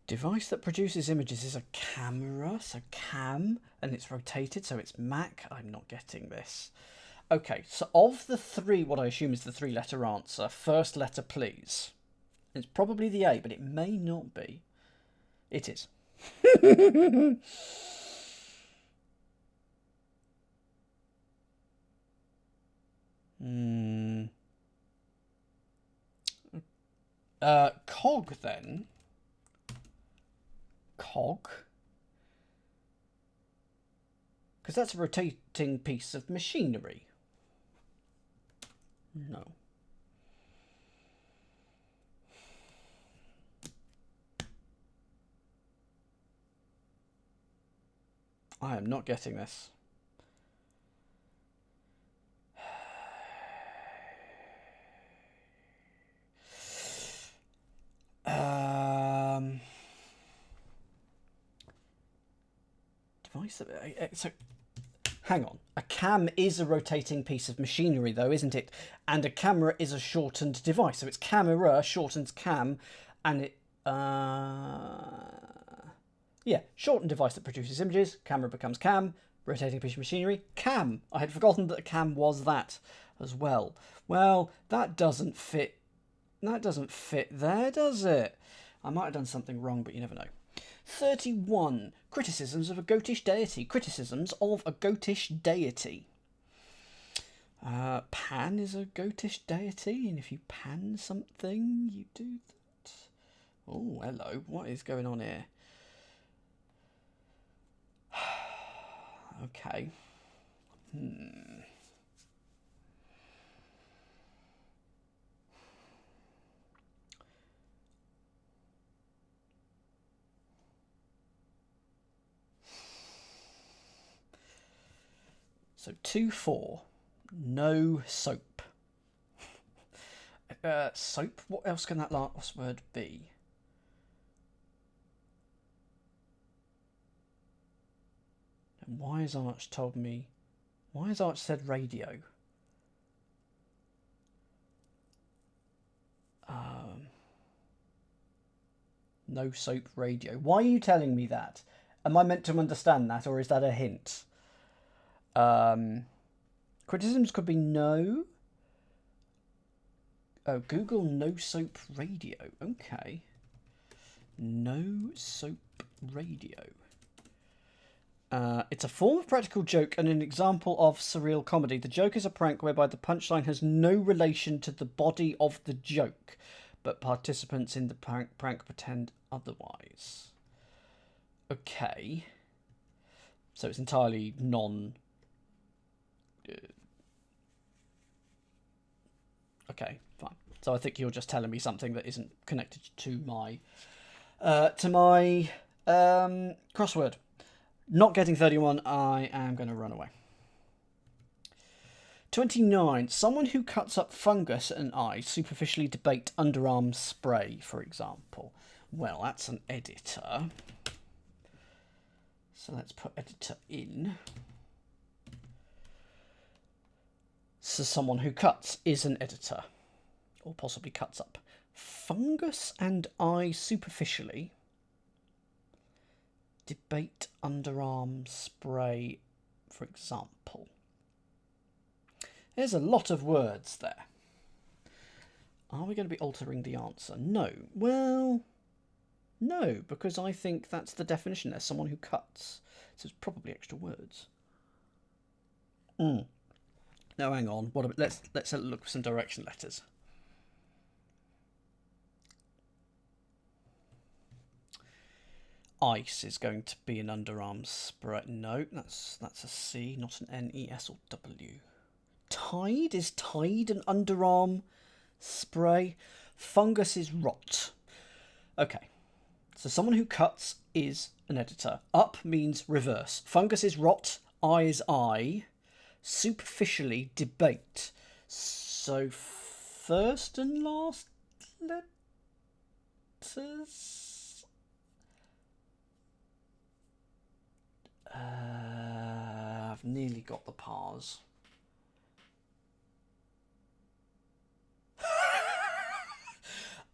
Device that produces images is a camera, so cam, and it's rotated, so it's Mac. I'm not getting this. Okay, so of the 3, what I assume is the 3-letter answer, first letter, please. It's probably the A, but it may not be. It is. Cog, then. Cog. Because that's a rotating piece of machinery. No. I am not getting this. Device. So, hang on. A cam is a rotating piece of machinery, though, isn't it? And a camera is a shortened device. So it's camera shortens cam, and it. Yeah, shortened device that produces images. Camera becomes cam. Rotating piece of machinery. Cam. I had forgotten that a cam was that as well. Well, that doesn't fit. That doesn't fit there, does it? I might have done something wrong, but you never know. 31. Criticisms of a goatish deity. Criticisms of a goatish deity. Pan is a goatish deity, and if you pan something, you do that. Oh, hello. What is going on here? Okay. So 2-4. No soap. Soap? What else can that last word be? And why has Arch told me... Why has Arch said radio? No soap radio. Why are you telling me that? Am I meant to understand that, or is that a hint? Criticisms could be no. Oh, Google no soap radio. Okay. No soap radio. It's a form of practical joke and an example of surreal comedy. The joke is a prank whereby the punchline has no relation to the body of the joke, but participants in the prank pretend otherwise. Okay. So it's entirely non... Okay, fine. So I think you're just telling me something that isn't connected to my crossword. Not getting 31, I am going to run away. 29. Someone who cuts up fungus and I superficially debate underarm spray, for example. Well, that's an editor. So let's put editor in. So someone who cuts is an editor. Or possibly cuts up. Fungus and I superficially debate underarm spray, for example. There's a lot of words there. Are we going to be altering the answer? No. Well, no, because I think that's the definition. There's someone who cuts. So it's probably extra words. No, hang on. What about, let's look for some direction letters. Ice is going to be an underarm spray. No, that's a C, not an N, E, S, or W. Tide? Is Tide an underarm spray? Fungus is rot. Okay. So someone who cuts is an editor. Up means reverse. Fungus is rot. I is I. Superficially debate. So first and last letters. I've nearly got the pars.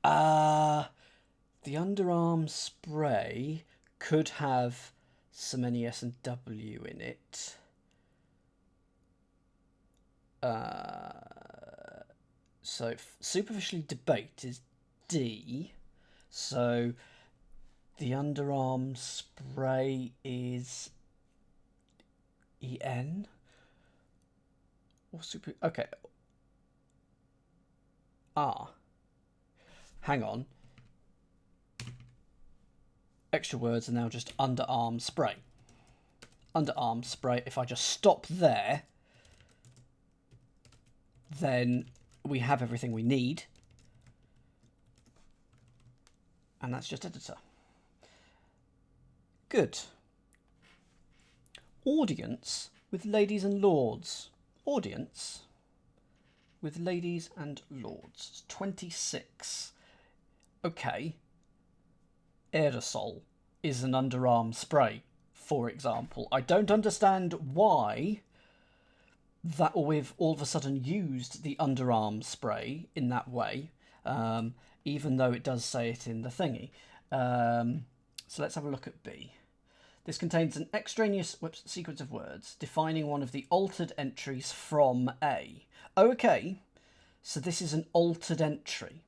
The underarm spray could have some NES and W in it. So superficially debate is D. So the underarm spray is EN. Or super... Okay. Hang on. Extra words are now just underarm spray. Underarm spray. If I just stop there, then we have everything we need. And that's just editor. Good. Audience with ladies and lords. Audience with ladies and lords. It's 26. Okay. Aerosol is an underarm spray, for example. I don't understand why that we've all of a sudden used the underarm spray in that way, even though it does say it in the thingy. So let's have a look at B. This contains an extraneous sequence of words defining one of the altered entries from A. Okay, so this is an altered entry,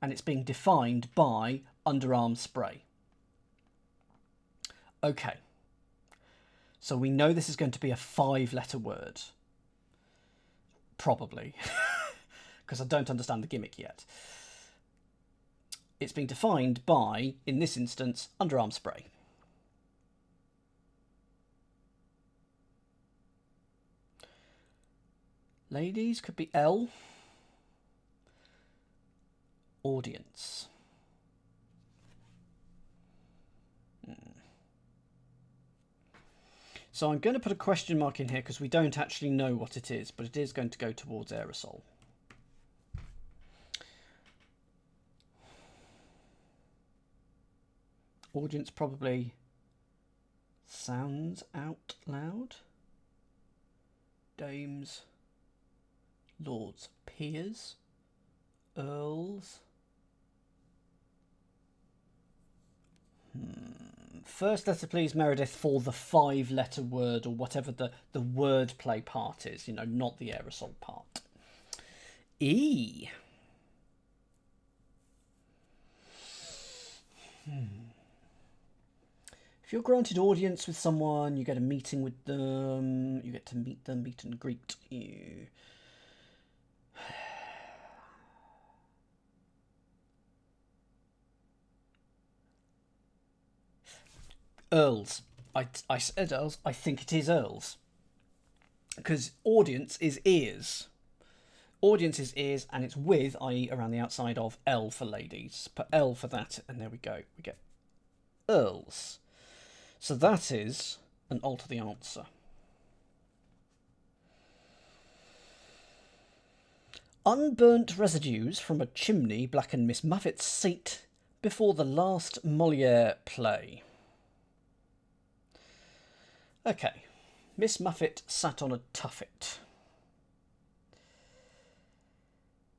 and it's being defined by underarm spray. Okay, so we know this is going to be a 5-letter word. Probably, because I don't understand the gimmick yet. It's being defined by, in this instance, underarm spray. Ladies could be L. Audience. So I'm going to put a question mark in here because we don't actually know what it is, but it is going to go towards aerosol. Audience probably sounds out loud. Dames, lords, peers, earls. First letter, please, Meredith, for the 5-letter word or whatever the wordplay part is, you know, not the aerosol part. E. If you're granted audience with someone, you get a meeting with them, you get to meet them, meet and greet you. Earls. I said earls. I think it is earls. Because audience is ears. Audience is ears, and it's with, i.e. around the outside of, L for ladies. Put L for that, and there we go. We get earls. So that is an alter the answer. Unburnt residues from a chimney blacken Miss Muffet's seat before the last Molière play. Okay, Miss Muffet sat on a tuffet.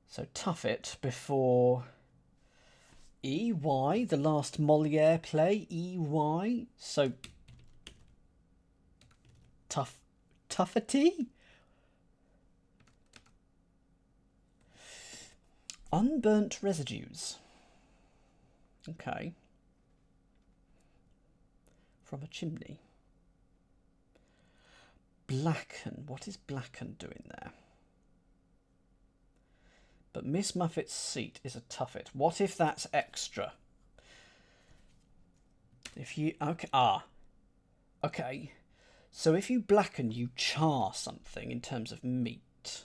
So tuffet before EY, the last Molière play, EY. So tuffety? Unburnt residues. Okay. From a chimney. Blacken. What is blacken doing there? But Miss Muffet's seat is a tuffet. What if that's extra? If you... Okay. Okay. So if you blacken, you char something in terms of meat.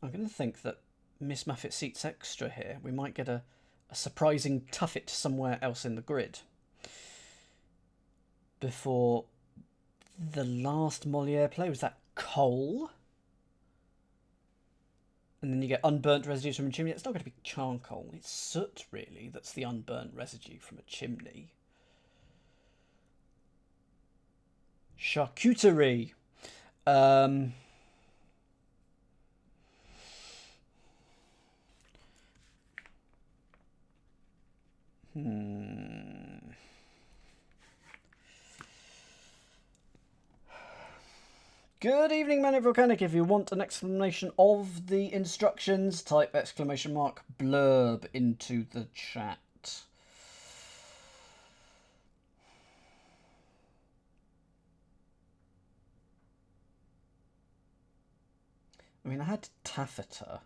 I'm going to think that Miss Muffet's seat's extra here. We might get a surprising tuffet somewhere else in the grid. Before the last Molière play, was that coal? And then you get unburnt residues from a chimney. It's not going to be charcoal. It's soot, really, that's the unburnt residue from a chimney. Charcuterie. Good evening, Man of Volcanic. If you want an explanation of the instructions, type exclamation mark blurb into the chat. I mean, I had taffeta.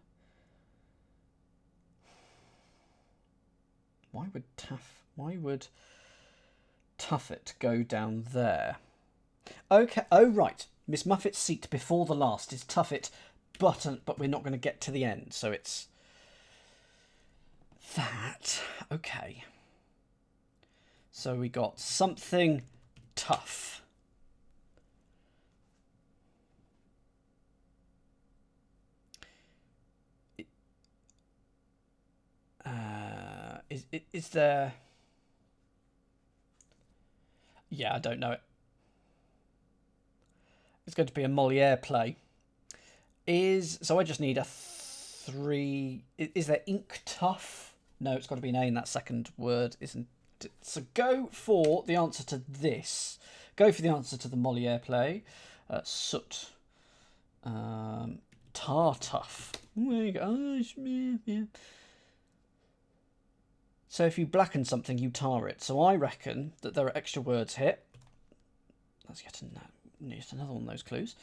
Why would tuffet go down there? Okay. Oh, right. Miss Muffet's seat before the last is Tuffet, but we're not going to get to the end, so it's that. Okay. So we got something tough. Is there... Yeah, I don't know it. It's going to be a Moliere play. So I just need a 3. Is there ink tough? No, it's got to be an A in that second word, isn't it? So go for the answer to this. Go for the answer to the Moliere play. Soot. Tartuff. So if you blacken something, you tar it. So I reckon that there are extra words here. Let's get another one of those clues.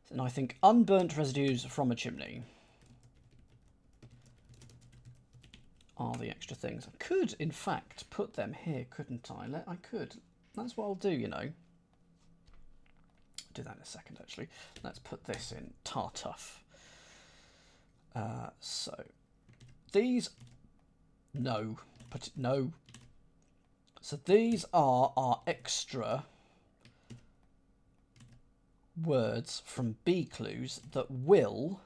And I think unburnt residues from a chimney are the extra things. I could, in fact, put them here, couldn't I? I could. That's what I'll do, you know. I'll do that in a second, actually. Let's put this in Tartuff. So these... No. No. So these are our extra words from B clues that will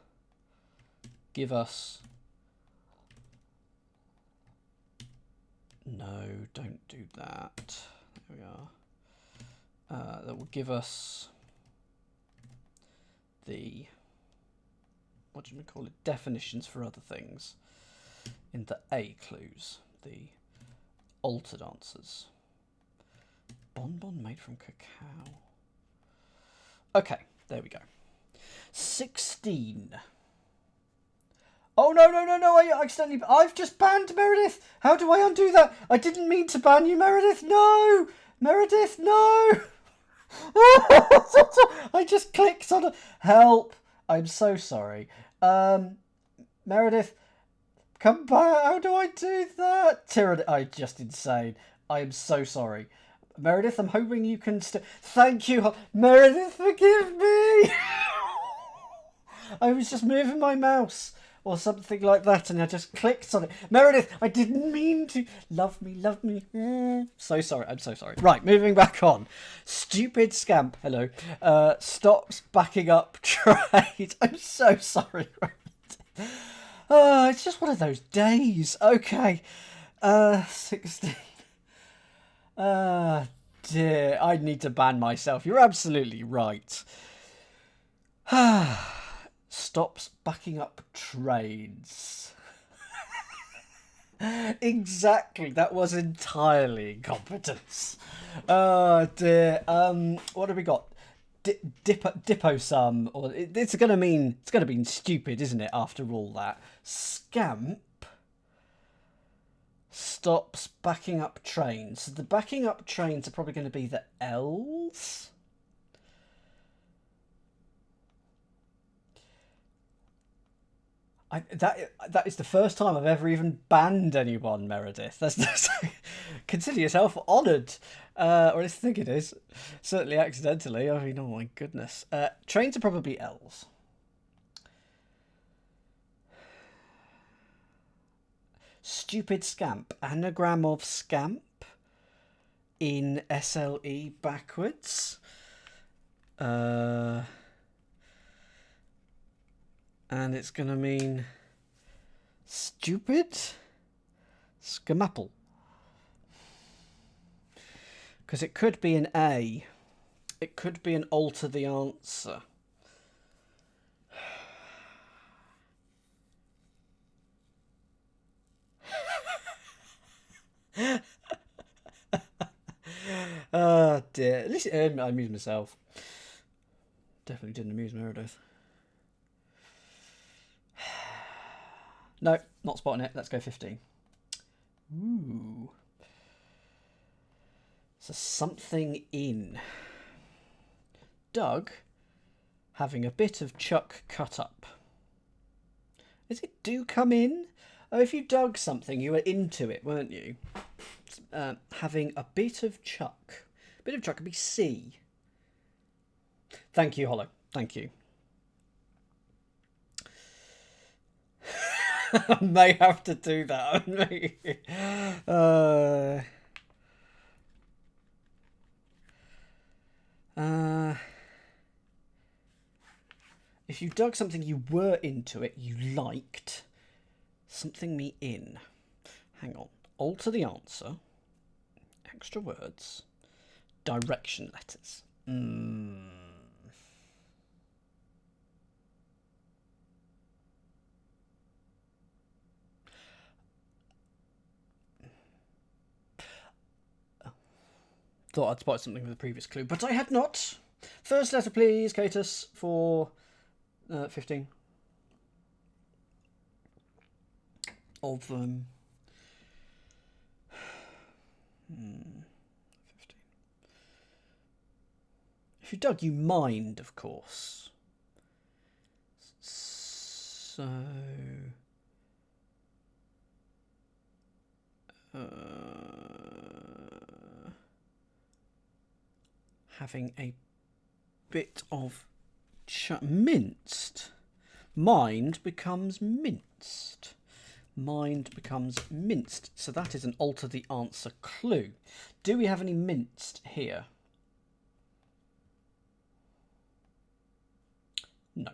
give us... No, don't do that. There we are. That will give us the... What do we call it? Definitions for other things in the A clues. The altered answers. Bonbon made from cacao. Okay, there we go. 16. Oh, no, I accidentally... I've just banned Meredith. How do I undo that? I didn't mean to ban you, Meredith. No! Meredith, no! I just clicked on... Help. I'm so sorry. Meredith... Come back! How do I do that? Tyranny! I'm just insane. I am so sorry. Meredith, I'm hoping you can Thank you! Meredith, forgive me! I was just moving my mouse or something like that and I just clicked on it. Meredith, I didn't mean to. Love me, love me. So sorry. I'm so sorry. Right, moving back on. Stupid scamp. Hello. Stops backing up trade. I'm so sorry, Meredith. It's just one of those days. Okay. 16. Dear. I need to ban myself. You're absolutely right. Stops backing up trades. Exactly. That was entirely incompetence. Oh, dear. What have we got? Dippo sum, or it's gonna mean stupid, isn't it? After all that, scamp stops backing up trains. So the backing up trains are probably going to be the L's. That is the first time I've ever even banned anyone, Meredith. Consider yourself honoured, or at least I think it is. Certainly accidentally. I mean, oh my goodness. Trains are probably L's. Stupid scamp. Anagram of scamp in SLE backwards. And it's going to mean stupid scamapple. Because it could be an A. It could be an alter the answer. Oh dear. At least I amused myself. Definitely didn't amuse Meredith. No, not spotting it. Let's go 15. Ooh. So something in. Doug having a bit of chuck cut up. Is it do come in? Oh, if you dug something, you were into it, weren't you? Having a bit of chuck. A bit of chuck could be C. Thank you, Hollow. Thank you. I may have to do that on me. If you dug something you were into it, you liked something me in. Hang on. Alter the answer. Extra words. Direction letters. Thought I'd spotted something with the previous clue, but I had not. First letter, please, Catus, for 15. Of 15. If you dug, you mined, of course. So... having a bit of minced. Mind becomes minced. Mind becomes minced. So that is an alter the answer clue. Do we have any minced here? No.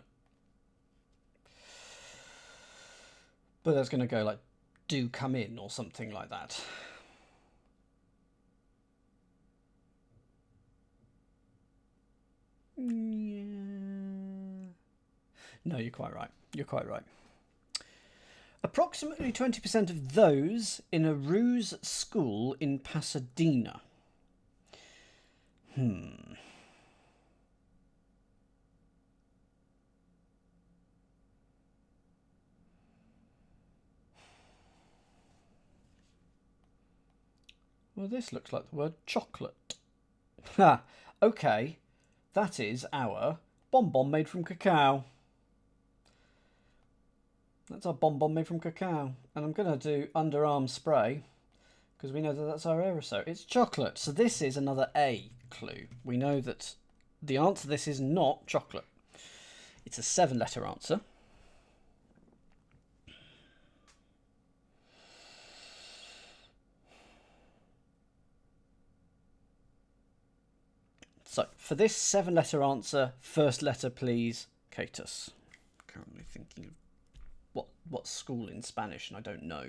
But that's going to go like, do come in or something like that. Yeah. No, you're quite right. You're quite right. Approximately 20% of those in a ruse school in Pasadena. Well, this looks like the word chocolate. Ha! Okay, that is our bonbon made from cacao. That's our bonbon made from cacao. And I'm going to do underarm spray because we know that that's our aerosol. It's chocolate. So this is another A clue. We know that the answer to this is not chocolate. It's a 7-letter answer. So for this 7-letter answer, first letter please, Catus. Currently thinking of what school in Spanish, and I don't know.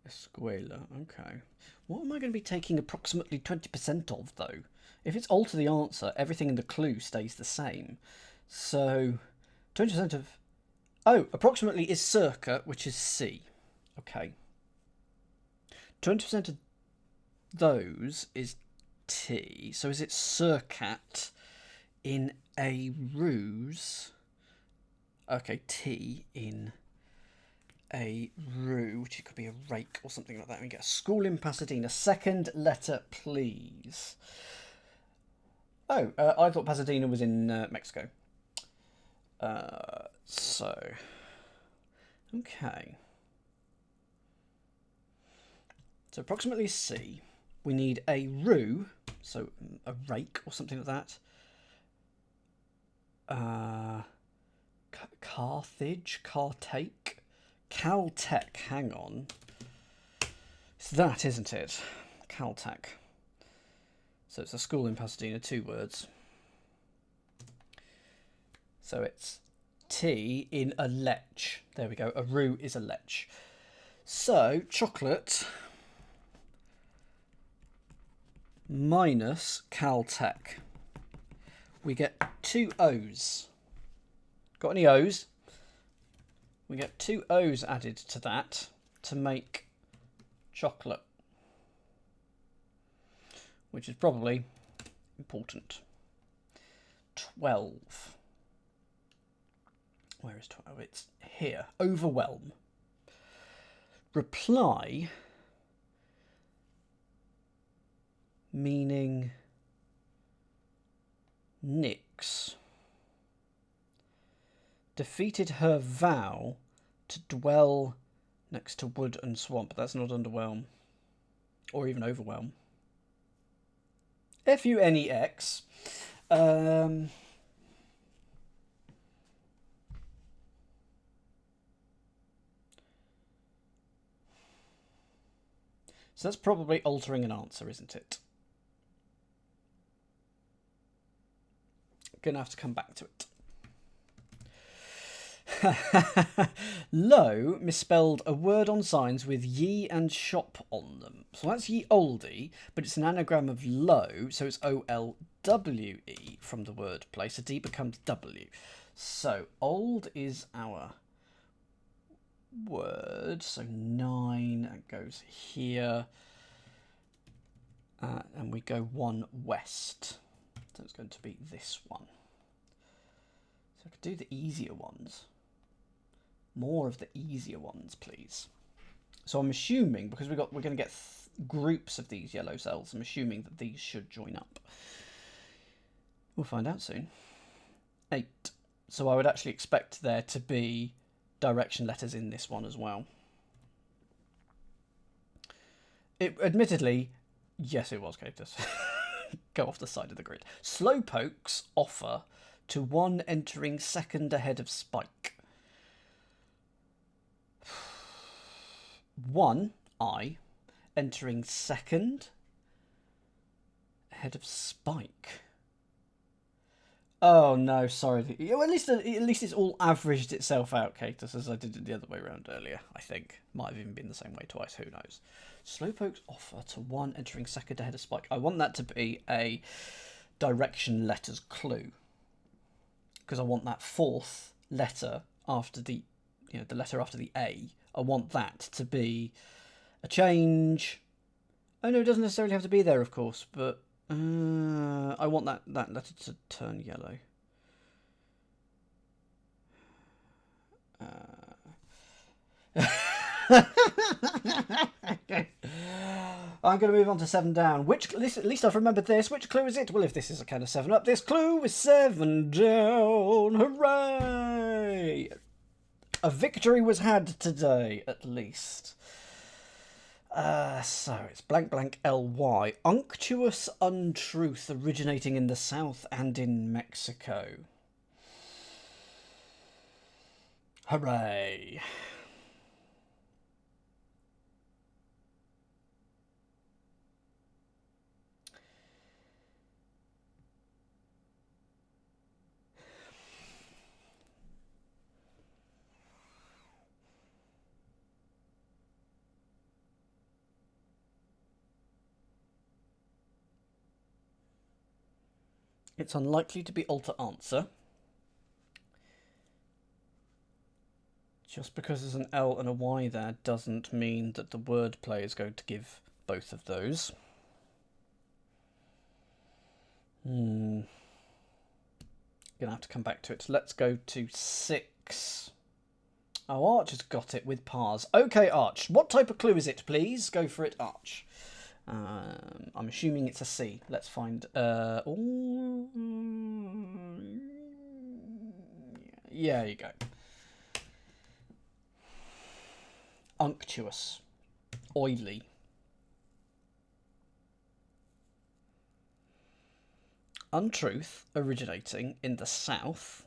Escuela, okay. What am I going to be taking approximately 20% of, though? If it's alter the answer, everything in the clue stays the same. So, 20% of... Oh, approximately is circa, which is C. Okay. 20% of those is T. So is it circat in a ruse? Okay, T in a rue, which could be a rake or something like that. We get a school in Pasadena. Second letter, please. Oh, I thought Pasadena was in Mexico. So, okay. So approximately C. We need a rue, so a rake or something like that. Carthage, Cartake. Caltech, hang on. It's that, isn't it? Caltech. So it's a school in Pasadena, 2 words. So it's T in a lech. There we go. A rue is a lech. So chocolate minus Caltech. We get 2 O's. Got any O's? We get 2 O's added to that to make chocolate, which is probably important. 12. Where is 12? It's here. Overwhelm. Reply, meaning nix. defeated her vow to dwell next to wood and swamp. That's not underwhelm. Or even overwhelm. F-U-N-E-X. So that's probably altering an answer, isn't it? Gonna have to come back to it. Low misspelled a word on signs with ye and shop on them. So that's ye oldie, but it's an anagram of low, so it's O-L-W-E from the word play, so D becomes W. So old is our word, so 9, that goes here, and we go 1 west. So it's going to be this one. So I could do the easier ones. More of the easier ones, please. So I'm assuming, because we're going to get groups of these yellow cells, I'm assuming that these should join up. We'll find out soon. 8. So I would actually expect there to be direction letters in this one as well. Admittedly, yes, it was Catus. Go off the side of the grid. Slowpokes offer to one entering second ahead of Spike. 1, I, entering second ahead of Spike. Oh no, sorry. Well, at least it's all averaged itself out, Catus, as I did it the other way around earlier, I think. Might have even been the same way twice, who knows. Slowpokes offer to one entering second ahead of Spike. I want that to be a direction letters clue. Because I want that fourth letter after the letter after the A. I want that to be a change. Oh no, it doesn't necessarily have to be there, of course, but I want that letter to turn yellow. I'm going to move on to 7 down. At least I've remembered this. Which clue is it? Well, if this is a kind of 7 up, this clue is 7 down. Hooray! A victory was had today, at least. So it's blank blank ly. Unctuous untruth originating in the South and in Mexico. Hooray. It's unlikely to be alter answer. Just because there's an L and a Y there doesn't mean that the wordplay is going to give both of those. Gonna have to come back to it. Let's go to 6. Oh, Arch has got it with pars. Okay, Arch. What type of clue is it, please? Go for it, Arch. I'm assuming it's a C. Let's find... yeah, there you go. Unctuous. Oily. Untruth originating in the South.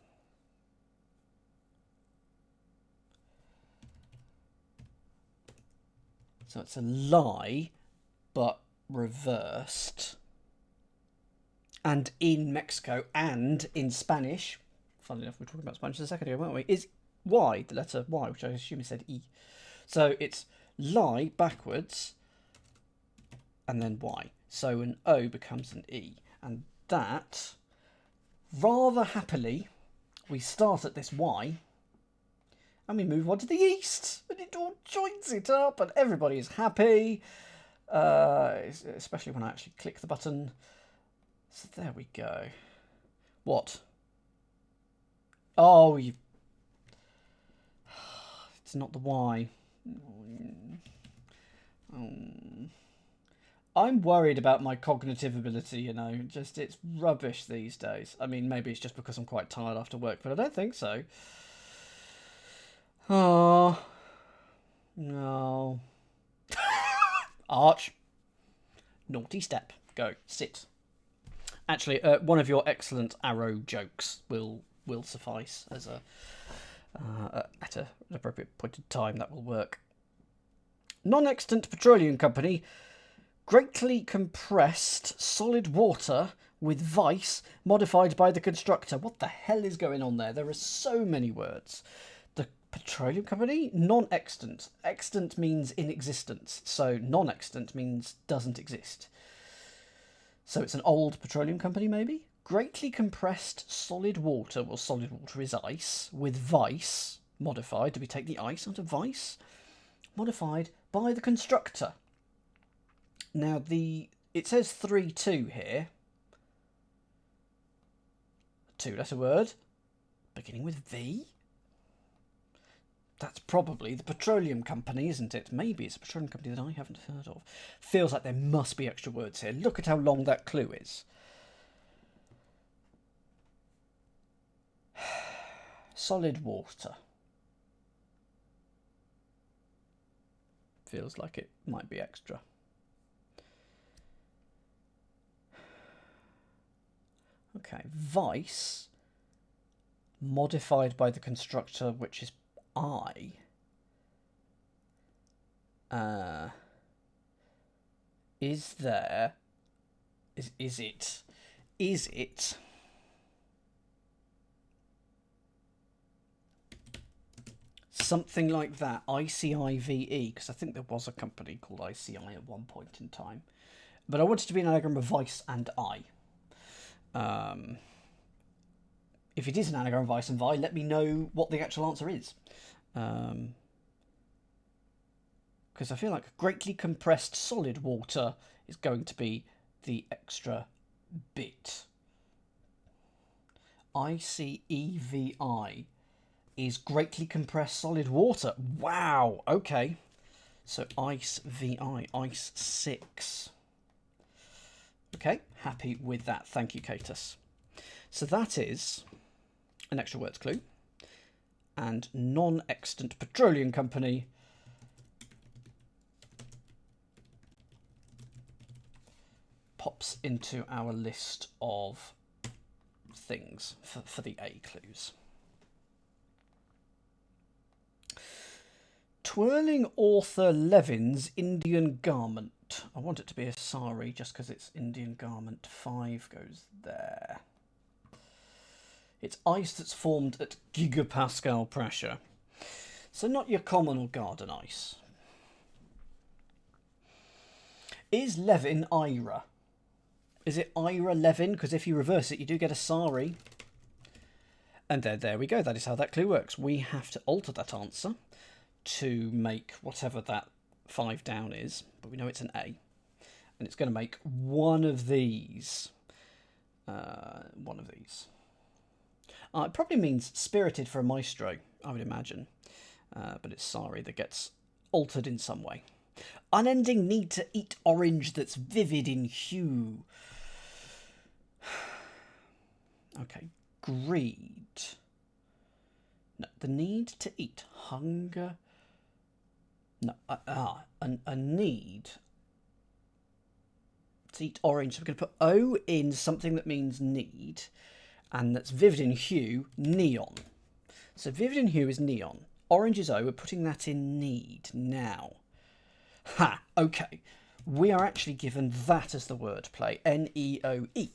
So it's a lie, but reversed. And in Mexico and in Spanish, funnily enough, we were talking about Spanish a second ago, weren't we? Is Y, the letter Y, which I assume it said E. So it's lie backwards and then Y. So an O becomes an E. And that, rather happily, we start at this Y and we move on to the east. And it all joins it up and everybody is happy. Especially when I actually click the button. So there we go. What? Oh, you... It's not the Y. I'm worried about my cognitive ability, you know. It's rubbish these days. I mean, maybe it's just because I'm quite tired after work, but I don't think so. Oh, no. Arch. Naughty step. Go. Sit. Actually, one of your excellent arrow jokes will suffice as at an appropriate point in time. That will work. Non-extant petroleum company. Greatly compressed solid water with vice modified by the constructor. What the hell is going on there? There are so many words. The petroleum company? Non-extant. Extant means in existence. So non-extant means doesn't exist. So it's an old petroleum company, maybe? Greatly compressed solid water. Well, solid water is ice. With vice modified. Do we take the ice out of vice? Modified by the constructor. Now, it says 3-2 here. Two-letter word, beginning with V. That's probably the petroleum company, isn't it? Maybe it's a petroleum company that I haven't heard of. Feels like there must be extra words here. Look at how long that clue is. Solid water. Feels like it might be extra. Okay, vice modified by the constructor, which is I. Is it something like that? ICIVE, because I think there was a company called ICI at one point in time. But I want it to be an anagram of vice and I. If it is an anagram of vice and vi, let me know what the actual answer is. Because I feel like greatly compressed solid water is going to be the extra bit. ICEVI is greatly compressed solid water. Wow, okay. So ICE-VI, ICE 6. Okay, happy with that. Thank you, Catus. So that is an extra words clue. And non-extant petroleum company pops into our list of things for the A clues. Twirling author Levin's Indian garment. I want it to be a sari just because it's Indian garment. 5 goes there. It's ice that's formed at gigapascal pressure. So not your common or garden ice. Is Levin Ira? Is it Ira Levin? Because if you reverse it, you do get a sari. And there we go. That is how that clue works. We have to alter that answer to make whatever that 5 down is, but we know it's an A, and it's going to make one of these. It probably means spirited for a maestro, I would imagine, but it's sari that gets altered in some way. Unending need to eat orange that's vivid in hue. Okay, greed. No, the need to eat. Hunger. No, a need to eat orange. So we're going to put O in something that means need, and that's vivid in hue, neon. So vivid in hue is neon. Orange is O. We're putting that in need now. Ha! Okay. We are actually given that as the word play. N-E-O-E.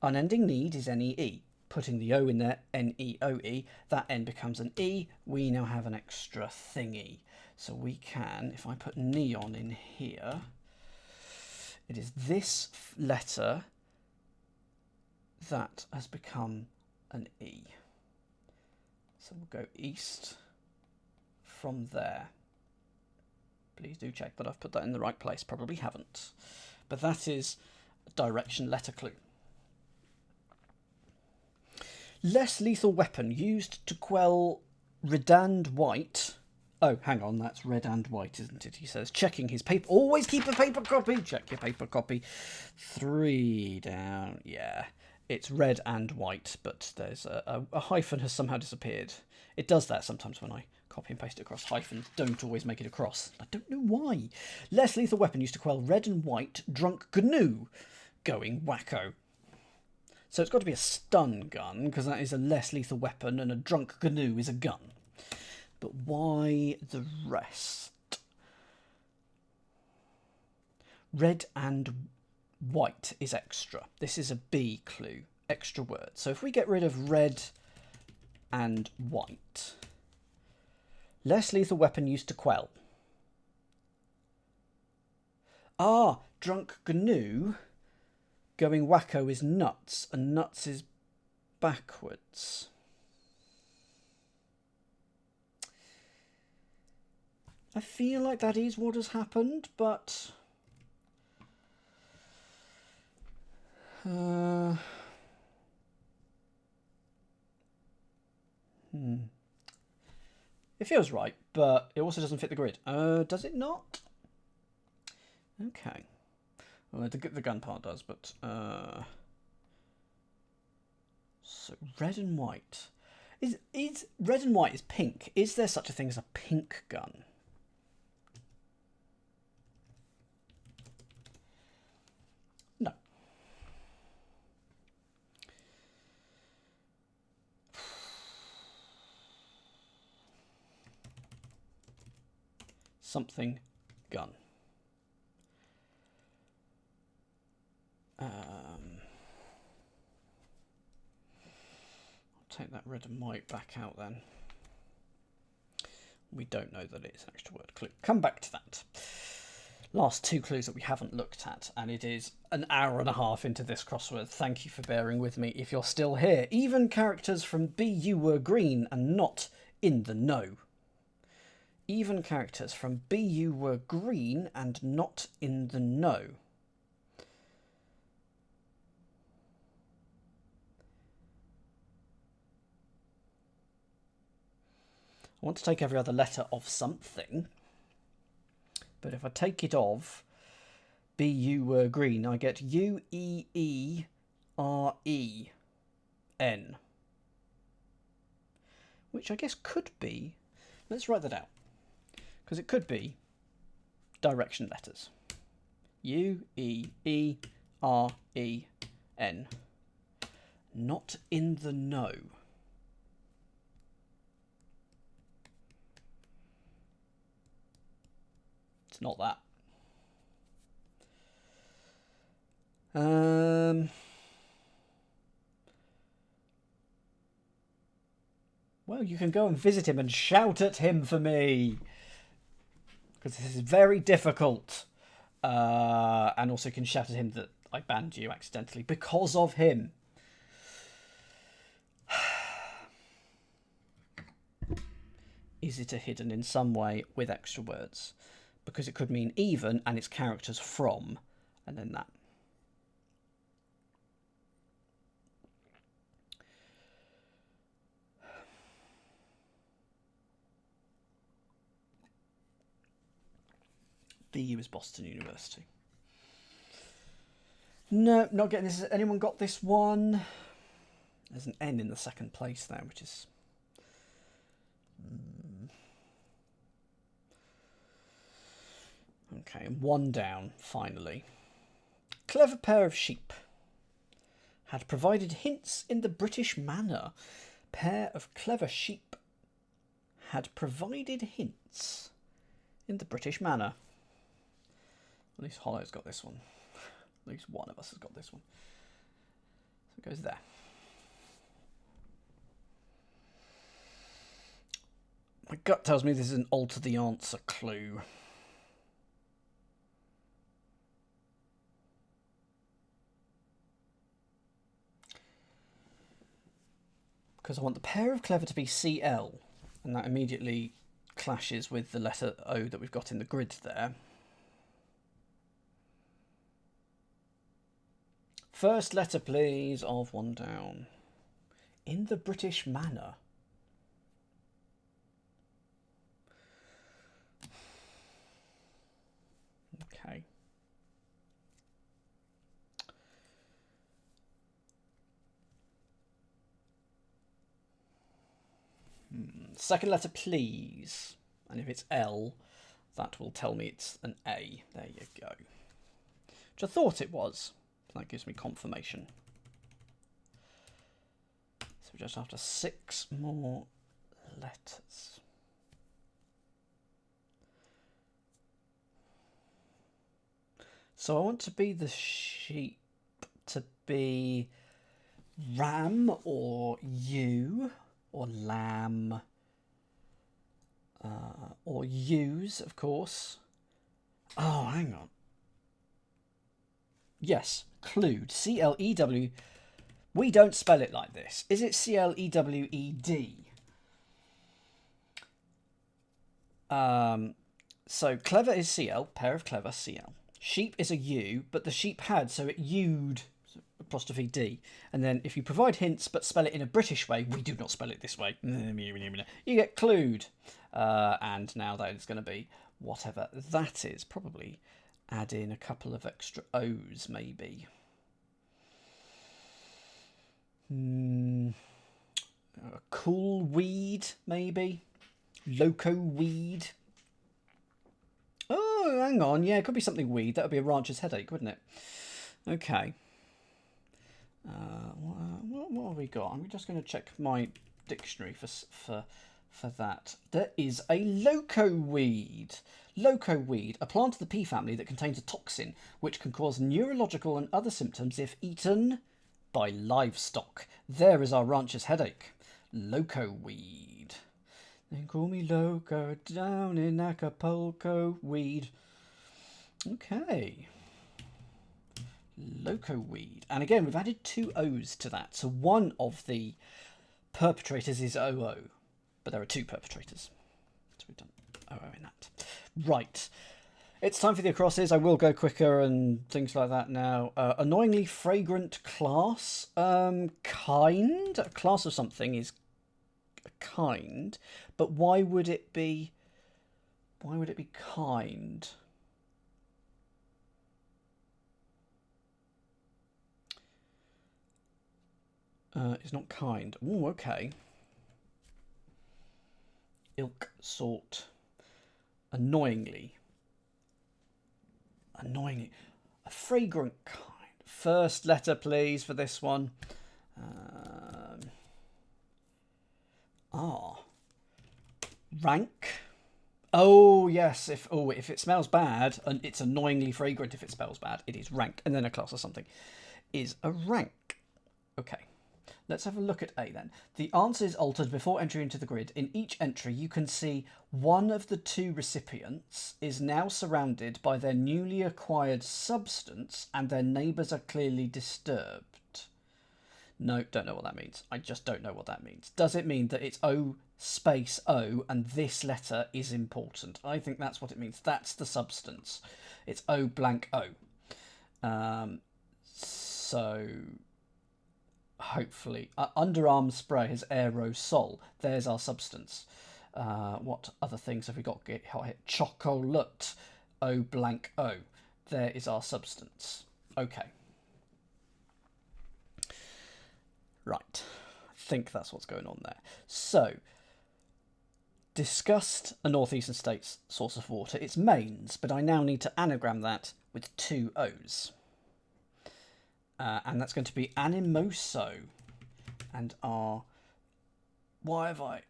Unending need is N-E-E. Putting the O in there, N-E-O-E. That N becomes an E. We now have an extra thingy. So we can, if I put neon in here, it is this letter that has become an E. So we'll go east from there. Please do check that I've put that in the right place. Probably haven't. But that is a direction letter clue. Less lethal weapon used to quell red and white. Oh, hang on, that's red and white, isn't it? He says, checking his paper. Always keep a paper copy. Check your paper copy. 3 down. Yeah. it's red and white, but there's a hyphen has somehow disappeared. It does that sometimes when I copy and paste it across. Hyphens don't always make it across. I don't know why. Less lethal weapon used to quell red and white drunk gnu going wacko. So it's got to be a stun gun, because that is a less lethal weapon, and a drunk gnu is a gun. But why the rest? Red and white is extra. This is a B clue. Extra word. So if we get rid of red and white, less lethal weapon used to quell. Ah, drunk gnu going wacko is nuts, and nuts is backwards. I feel like that is what has happened, but it feels right, but it also doesn't fit the grid. Does it not? Okay. Well, the gun part does, but so red and white is red and white is pink. Is there such a thing as a pink gun? No. Something gun. I'll take that red and white back out then. We don't know that it's an extra word clue. Come back to that. Last two clues that we haven't looked at, and it is an hour and a half into this crossword. Thank you for bearing with me if you're still here. Even characters from B You Were Green and not in the know. Even characters from B You Were Green and not in the know. I want to take every other letter of something, but if I take it of B You Were Green, I get ueereen, which I guess could be, let's write that out, because it could be direction letters. ueereen, not in the know. Not that. Well, you can go and visit him and shout at him for me, because this is very difficult. And also you can shout at him that I banned you accidentally because of him. Is it a hidden in some way with extra words? Because it could mean even and its characters from, and then that. BU is Boston University. No, not getting this. Has anyone got this one? There's an N in the second place there, which is... Okay, one down, finally. Clever pair of sheep had provided hints in the British manner. Pair of clever sheep had provided hints in the British manner. At least Hollow's got this one. At least one of us has got this one. So it goes there. My gut tells me this is an alter the answer clue. Because I want the pair of clever to be CL, and that immediately clashes with the letter O that we've got in the grid there. First letter, please, of one down. In the British manner. Okay. Second letter, please. And if it's L, that will tell me it's an A. There you go. Which I thought it was. That gives me confirmation. So we're just after 6 more letters. So I want to be the sheep to be ram or ewe or lamb or ewes, of course. Oh, hang on. Yes, clued. C-L-E-W. We don't spell it like this. Is it C-L-E-W-E-D? So clever is C-L, pair of clever, C-L. Sheep is a U, but the sheep had, so it U'd, apostrophe D. And then if you provide hints but spell it in a British way, we do not spell it this way, you get clued. And now that is going to be whatever that is. Probably add in a couple of extra O's, maybe. A cool weed, maybe. Loco weed. Oh, hang on. Yeah, it could be something weed. That would be a rancher's headache, wouldn't it? Okay. What have we got? I'm just going to check my dictionary for that. There is a loco weed. Loco weed, a plant of the pea family that contains a toxin which can cause neurological and other symptoms if eaten by livestock. There is our rancher's headache. Loco weed. They call me loco down in Acapulco weed. Okay. Loco weed. And again, we've added 2 O's to that. So one of the perpetrators is OO. But there are 2 perpetrators. So we've done OO in that. Right. It's time for the acrosses. I will go quicker and things like that now. Annoyingly fragrant class. Kind. A class of something is kind. But why would it be... Why would it be kind? It's not kind. Oh, okay. Ilk, sort. Annoyingly. Annoyingly. A fragrant kind. First letter, please, for this one. Rank. Oh, yes. If it smells bad, and it's annoyingly fragrant if it smells bad, it is rank. And then a class of something is a rank. Okay. Let's have a look at A then. The answer is altered before entry into the grid. In each entry, you can see one of the 2 recipients is now surrounded by their newly acquired substance and their neighbours are clearly disturbed. No, don't know what that means. I just don't know what that means. Does it mean that it's O space O and this letter is important? I think that's what it means. That's the substance. It's O blank O. So... hopefully. Underarm spray has aerosol. There's our substance. What other things have we got? Chocolate. O blank O. There is our substance. Okay. Right. I think that's what's going on there. So, discussed a northeastern state's source of water. It's mains, but I now need to anagram that with 2 O's. And that's going to be animoso. And our... Why have I...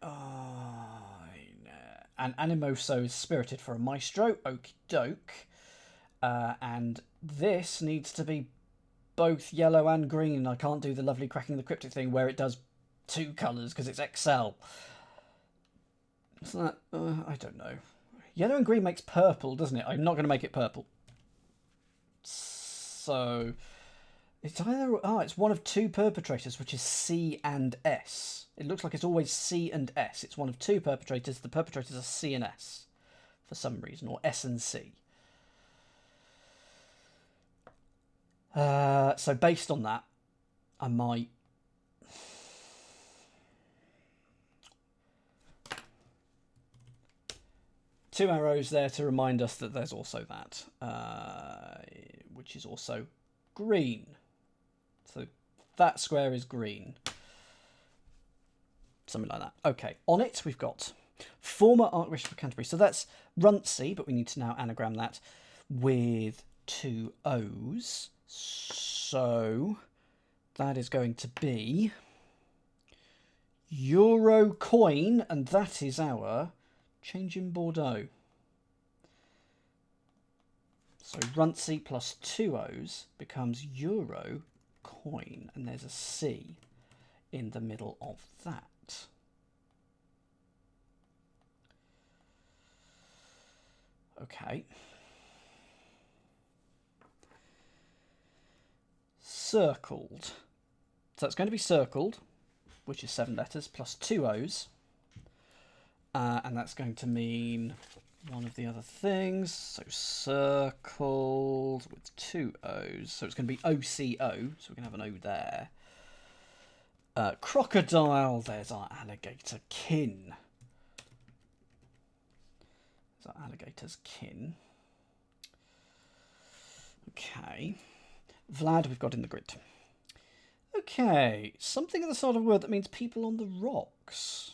and animoso is spirited for a maestro. Okie doke. And this needs to be both yellow and green. I can't do the lovely cracking the cryptic thing where it does 2 colours because it's XL. Isn't that... I don't know. Yellow and green makes purple, doesn't it? I'm not going to make it purple. So... It's either... Oh, it's one of 2 perpetrators, which is C and S. It looks like it's always C and S. It's one of 2 perpetrators. The perpetrators are C and S for some reason, or S and C. So based on that, I might... Two arrows there to remind us that there's also that, which is also green. So that square is green. something like that. Okay, on it we've got former Archbishop of Canterbury. So that's Runcie, but we need to now anagram that with 2 O's. So that is going to be Euro coin, and that is our change in Bordeaux. So Runcie plus 2 O's becomes Euro coin, and there's a C in the middle of that. Okay. Circled. So it's going to be circled, which is 7 letters, plus 2 O's. And that's going to mean one of the other things. So circled with 2 O's. So it's going to be OCO. So we can have an O there. Crocodile. There's our alligator kin. There's our alligator's kin. Okay. Vlad we've got in the grid. Okay. Something at the start of a word that means people on the rocks.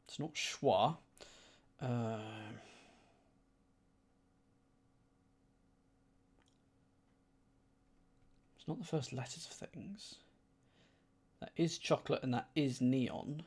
It's not schwa. It's not the first letters of things. That is chocolate and that is neon.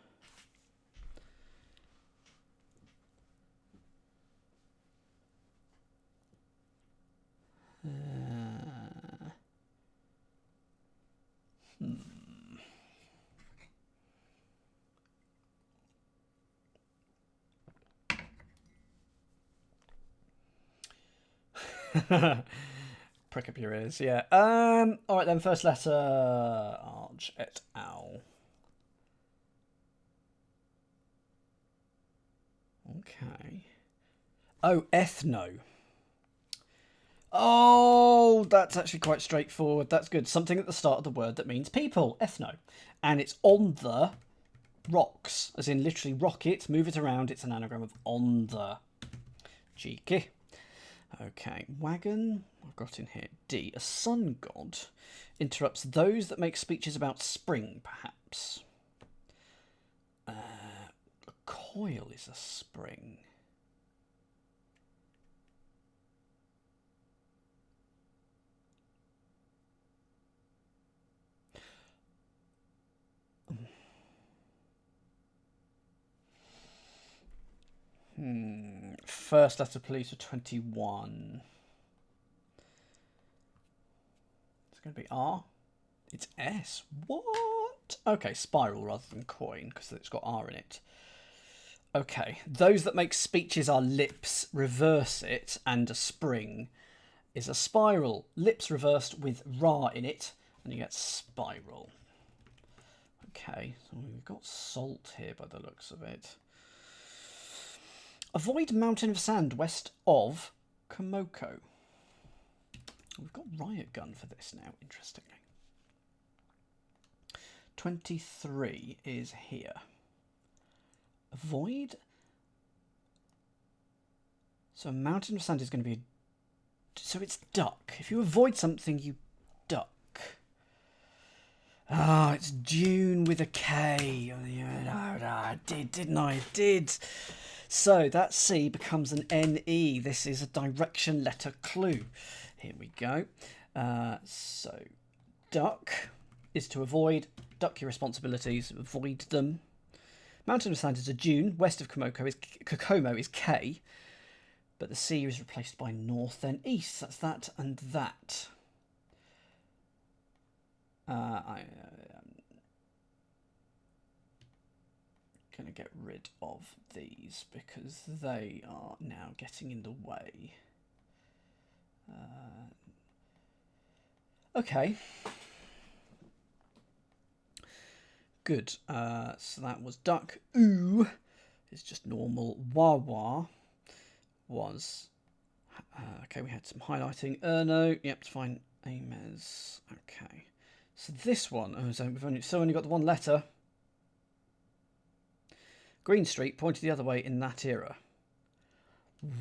Prick up your ears, yeah. All right then, first letter, Arch et al. Okay. Oh, ethno. Oh, that's actually quite straightforward. That's good. Something at the start of the word that means people, ethno. And it's on the rocks, as in literally rock it, move it around. It's an anagram of on the. Cheeky. Okay, wagon, I've got in here D. A sun god interrupts those that make speeches about spring, perhaps. A coil is a spring. First letter, please, for 21. It's going to be R. It's S. What? Okay, spiral rather than coin, because it's got R in it. Okay, those that make speeches are lips, reverse it, and a spring is a spiral. Lips reversed with ra in it, and you get spiral. Okay, so we've got salt here by the looks of it. Avoid mountain of sand west of Komoko. We've got riot gun for this now, interestingly. 23 is here. Avoid. So a mountain of sand is going to be so it's duck. If you avoid something, you duck. Ah, it's June with a K. I did, didn't I? I did. So that C becomes an NE. This is a direction letter clue. Here we go. So duck is to avoid. Duck your responsibilities. Avoid them. Mountain of Sand is a June. West of Kokomo is K. But the C is replaced by north then east. That's that and that. I'm going to get rid of these because they are now getting in the way. Okay. Good. So that was duck. Ooh is just normal. Wah-wah was... okay, we had some highlighting. No, yep, it's fine. Ames. Okay. So this one... so we've only got the one letter. Green Street pointed the other way in that era.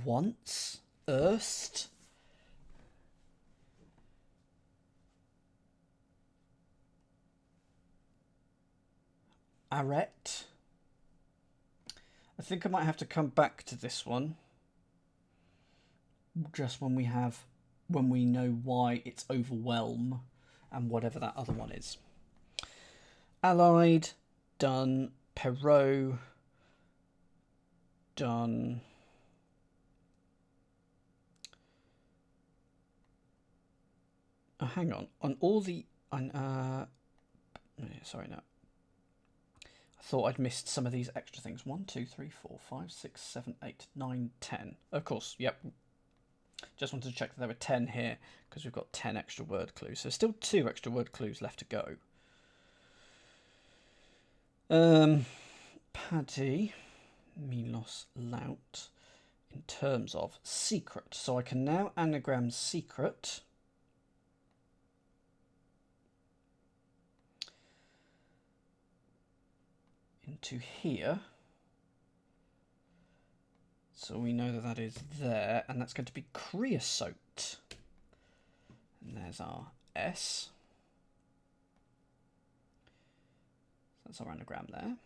Once. Erst. arete. I think I might have to come back to this one just when we know why it's overwhelm and whatever that other one is. Allied, done. Perot, done. Oh, hang on all the sorry, no. I thought I'd missed some of these extra things. 1, 2, 3, 4, 5, 6, 7, 8, 9, 10. Of course, yep. Just wanted to check that there were 10 here because we've got 10 extra word clues. So still 2 extra word clues left to go. Paddy, Milos, Lout, in terms of secret. So I can now anagram secret. Into here. So we know that that is there, and that's going to be creosote. And there's our S. That's our anagram there.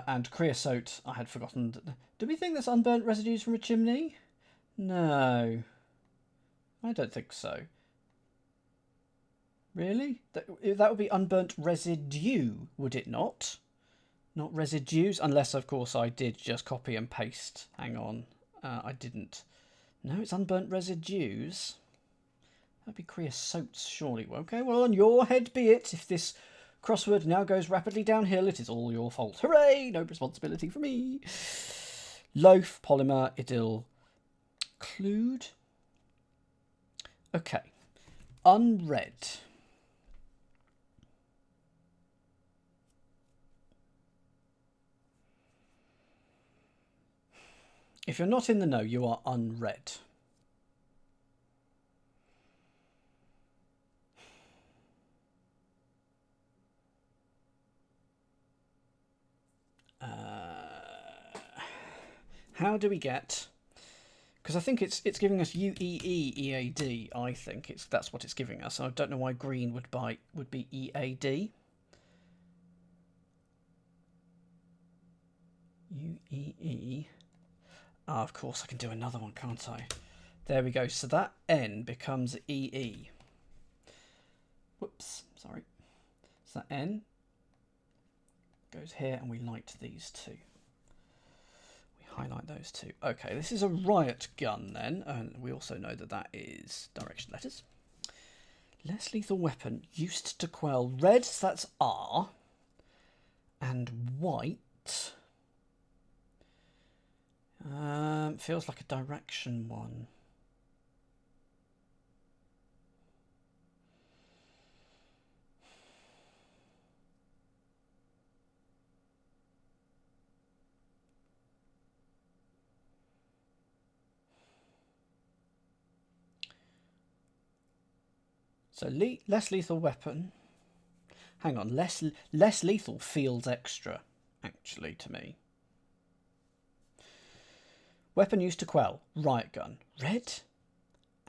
And creosote, I had forgotten. Do we think that's unburnt residues from a chimney? No. I don't think so. Really? That would be unburnt residue, would it not? Not residues, unless, of course, I did just copy and paste. Hang on. I didn't. No, it's unburnt residues. That'd be creosotes, surely. Okay, well, on your head be it. If this crossword now goes rapidly downhill, it is all your fault. Hooray! No responsibility for me. Loaf, polymer, idyll, clued. Okay. Unread. If you're not in the know, you are unread. How do we get? Because I think it's giving us UEE EAD. I think that's what it's giving us. I don't know why green would be EAD. UEE. Ah, of course I can do another one, can't I? There we go. So that N becomes EE. Whoops, sorry. So that N goes here, and we light these two. We highlight those two. Okay, this is a riot gun then, and we also know that that is direction letters. Less lethal weapon used to quell. Red, so that's R. And white. Feels like a direction one. So less lethal weapon. Hang on, less lethal feels extra, actually, to me. Weapon used to quell. Riot gun. Red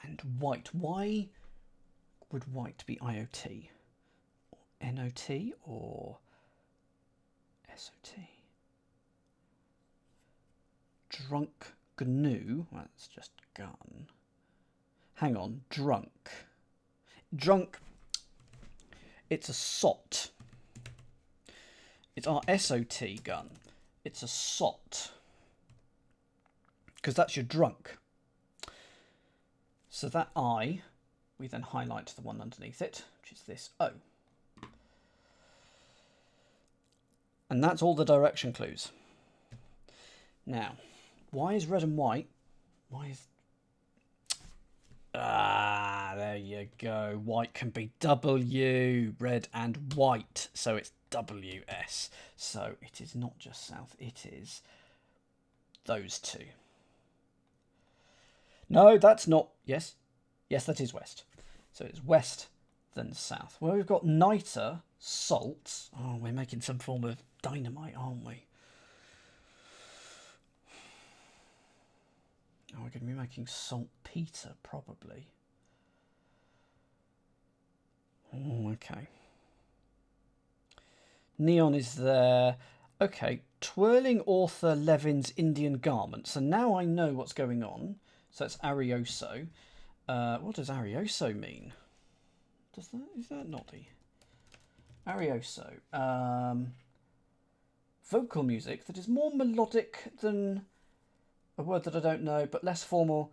and white. Why would white be IOT? NOT or SOT? Drunk GNU. Well, that's just gun. Hang on. Drunk. Drunk. It's a SOT. It's our SOT gun. It's a SOT. Because that's your drunk. So that I, we then highlight the one underneath it, which is this O. And that's all the direction clues. Now, why is red and white? Why is... Ah, there you go. White can be W, red and white. So it's WS. So it is not just south, it is those two. No, that's not. Yes. Yes, that is west. So it's west than south. Well, we've got niter, salt. Oh, we're making some form of dynamite, aren't we? Oh, we're going to be making saltpeter, probably. Oh, okay. Neon is there. Okay, twirling author Levin's Indian garment. So now I know what's going on. So it's arioso. What does arioso mean? Is that naughty? Arioso. Vocal music that is more melodic than a word that I don't know, but less formal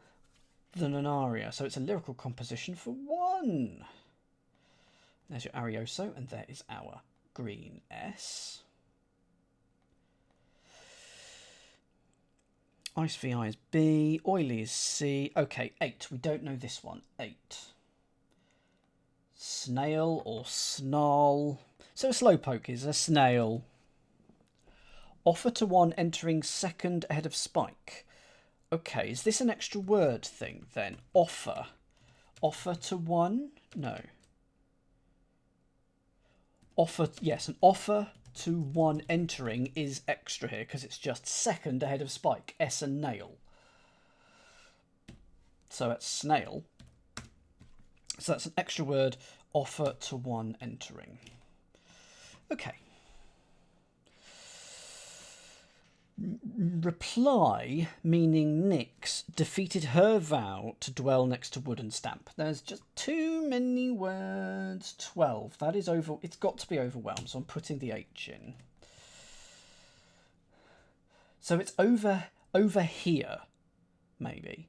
than an aria. So it's a lyrical composition for 1. There's your arioso, and there is our green S. Ice VI is B. Oily is C. Okay, 8. We don't know this one. 8. Snail or snarl. So a slowpoke is a snail. Offer to 1 entering second ahead of spike. Okay, is this an extra word thing then? Offer. Offer to 1? No. Offer, yes, an offer to 1 entering is extra here because it's just second ahead of spike. S and nail. So it's snail. So that's an extra word. Offer to 1 entering. Okay. Reply, meaning Nyx, defeated her vow to dwell next to wooden stamp. There's just too many words. 12. That is over. It's got to be overwhelmed, so I'm putting the H in. So it's over here, maybe.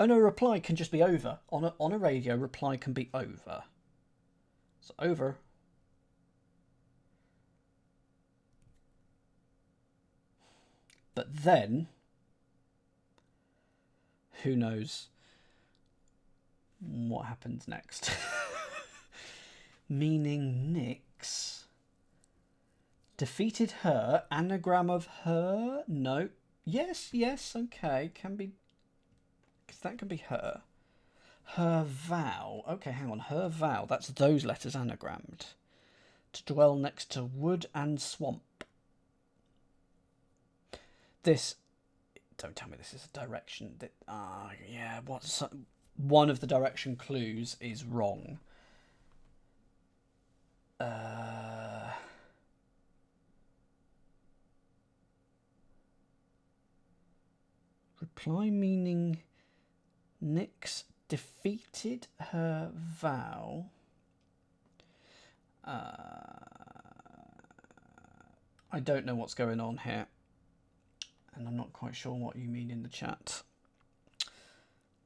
Oh no, reply can just be over. On a radio, reply can be over. So over. But then, who knows what happens next? Meaning Nyx defeated her, anagram of her? No. Yes, okay. That can be her. Her vow. Okay, hang on. Her vow. That's those letters anagrammed. To dwell next to wood and swamp. This, don't tell me this is a direction. Yeah, one of the direction clues is wrong. Reply meaning Nyx defeated her vow. I don't know what's going on here. And I'm not quite sure what you mean in the chat.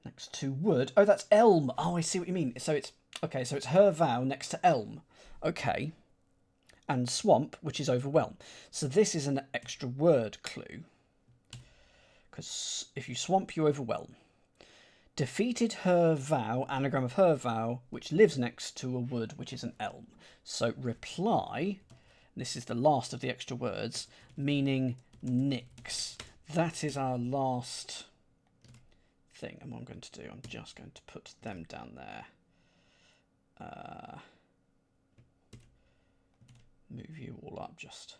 Next to wood. Oh, that's elm. Oh, I see what you mean. So it's okay. So it's her vow next to elm. Okay. And swamp, which is overwhelm. So this is an extra word clue. Because if you swamp, you overwhelm. Defeated her vow, anagram of her vow, which lives next to a wood, which is an elm. So reply. This is the last of the extra words, meaning Nyx. That is our last thing. And what I'm going to do, I'm just going to put them down there. Move you all up just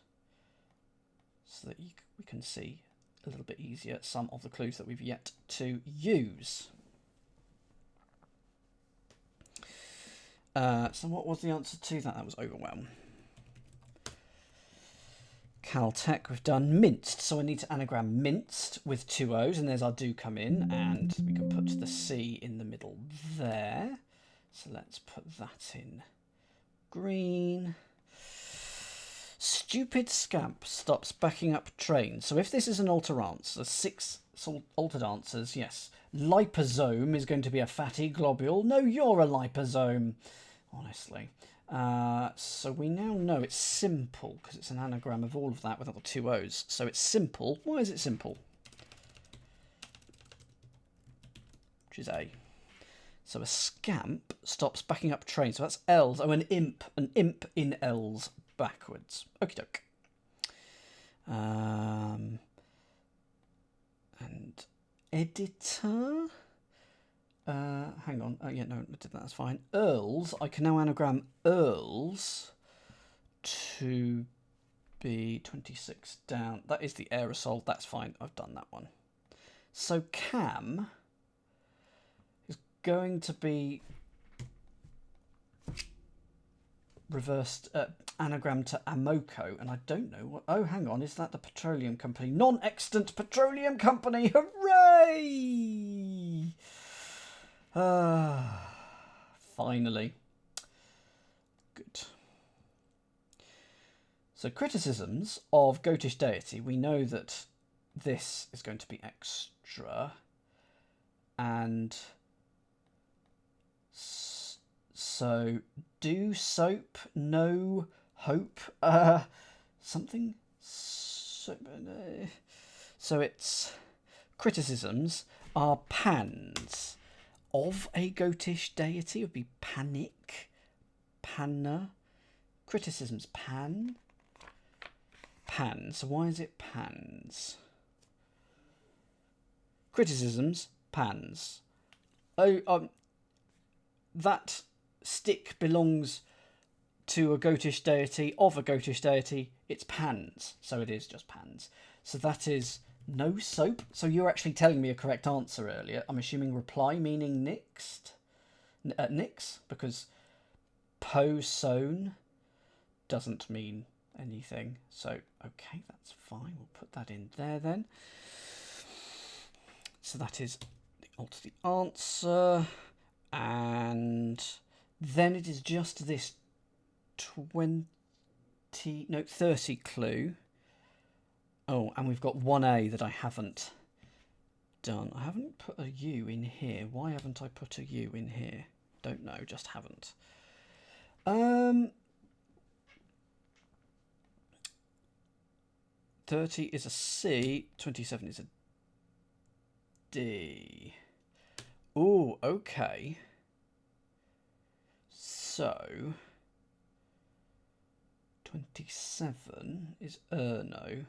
so that we can see a little bit easier some of the clues that we've yet to use. So what was the answer to that? That was overwhelm. Caltech, we've done minced, so I need to anagram minced with 2 O's, and there's our do come in, and we can put the C in the middle there. So let's put that in green. Stupid scamp stops backing up train. So if this is an alter answer, 6 altered answers, yes. Liposome is going to be a fatty globule. No, you're a liposome, honestly. So we now know it's simple because it's an anagram of all of that without the 2 O's. So it's simple. Why is it simple? Which is A. So a scamp stops backing up trains. So that's L's. Oh, an imp in L's backwards. Okie doke. And editor. Hang on. Oh, yeah, no, I did that. That's fine. Earls. I can now anagram Earls to be 26 down. That is the aerosol. That's fine. I've done that one. So Cam is going to be reversed anagram to Amoco, and I don't know what. Oh, hang on, is that the petroleum company? Non-extant petroleum company! Hooray! Finally. Good. So criticisms of goatish deity. We know that this is going to be extra, and so do soap, no hope, something. So it's criticisms are pans of a goatish deity. It would be panic, panna. Criticisms pan. Pan. So why is it pans? Criticisms pans. Oh, that stick belongs to a goatish deity, of a goatish deity. It's pans. So it is just pans. So that is no soap. So you're actually telling me a correct answer earlier. I'm assuming reply meaning nixed. Nix, because po sown doesn't mean anything. So, okay, that's fine. We'll put that in there then. So that is alter the answer. And then it is just this 30 clue. Oh, and we've got 1A that I haven't done. I haven't put a U in here. Why haven't I put a U in here? Don't know, just haven't. 30 is a C, 27 is a D. Oh, okay. So 27 is Erno.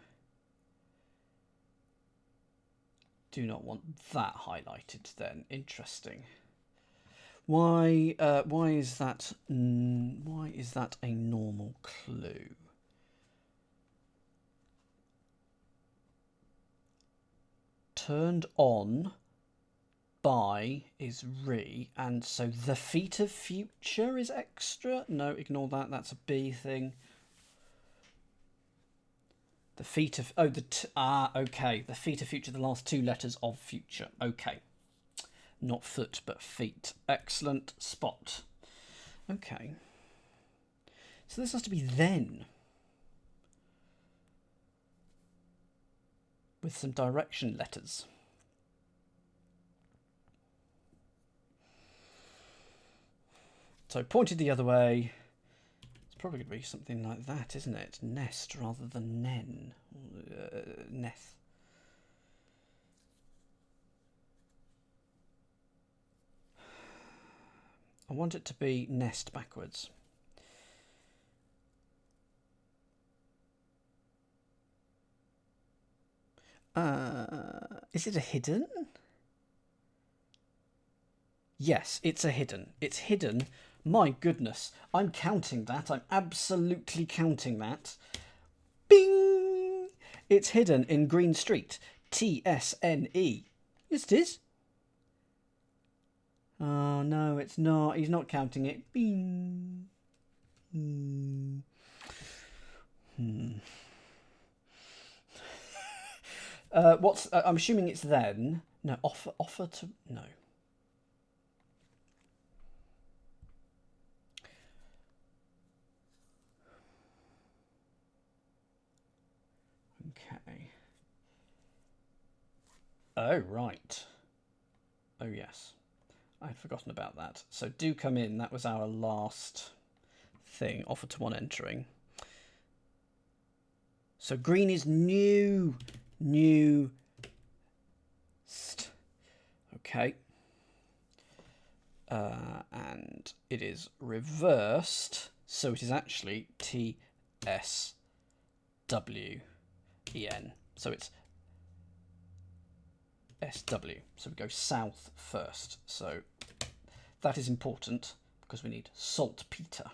Do not want that highlighted then. Interesting. Why is that a normal clue? Turned on by is re, and so the feet of future is extra. No, ignore that. That's a B thing. The feet of okay. The feet of future. The last two letters of future. Okay, not foot but feet. Excellent spot. Okay. So this has to be then, with some direction letters. So pointed the other way. It's probably going to be something like that, isn't it? Nest rather than nen. Neth. I want it to be nest backwards. Is it a hidden? Yes, it's a hidden. It's hidden. My goodness, I'm counting that. I'm absolutely counting that. Bing! It's hidden in Green Street. TSNE. Yes, it is. Oh, no, it's not. He's not counting it. Bing. I'm assuming it's then. No, offer to... No. Okay. Oh, right. Oh, yes. I'd forgotten about that. So do come in. That was our last thing. Offer to one entering. So green is new. New. Okay. And it is reversed. So it is actually TSWEN. So it's SW. So we go south first. So that is important because we need saltpeter.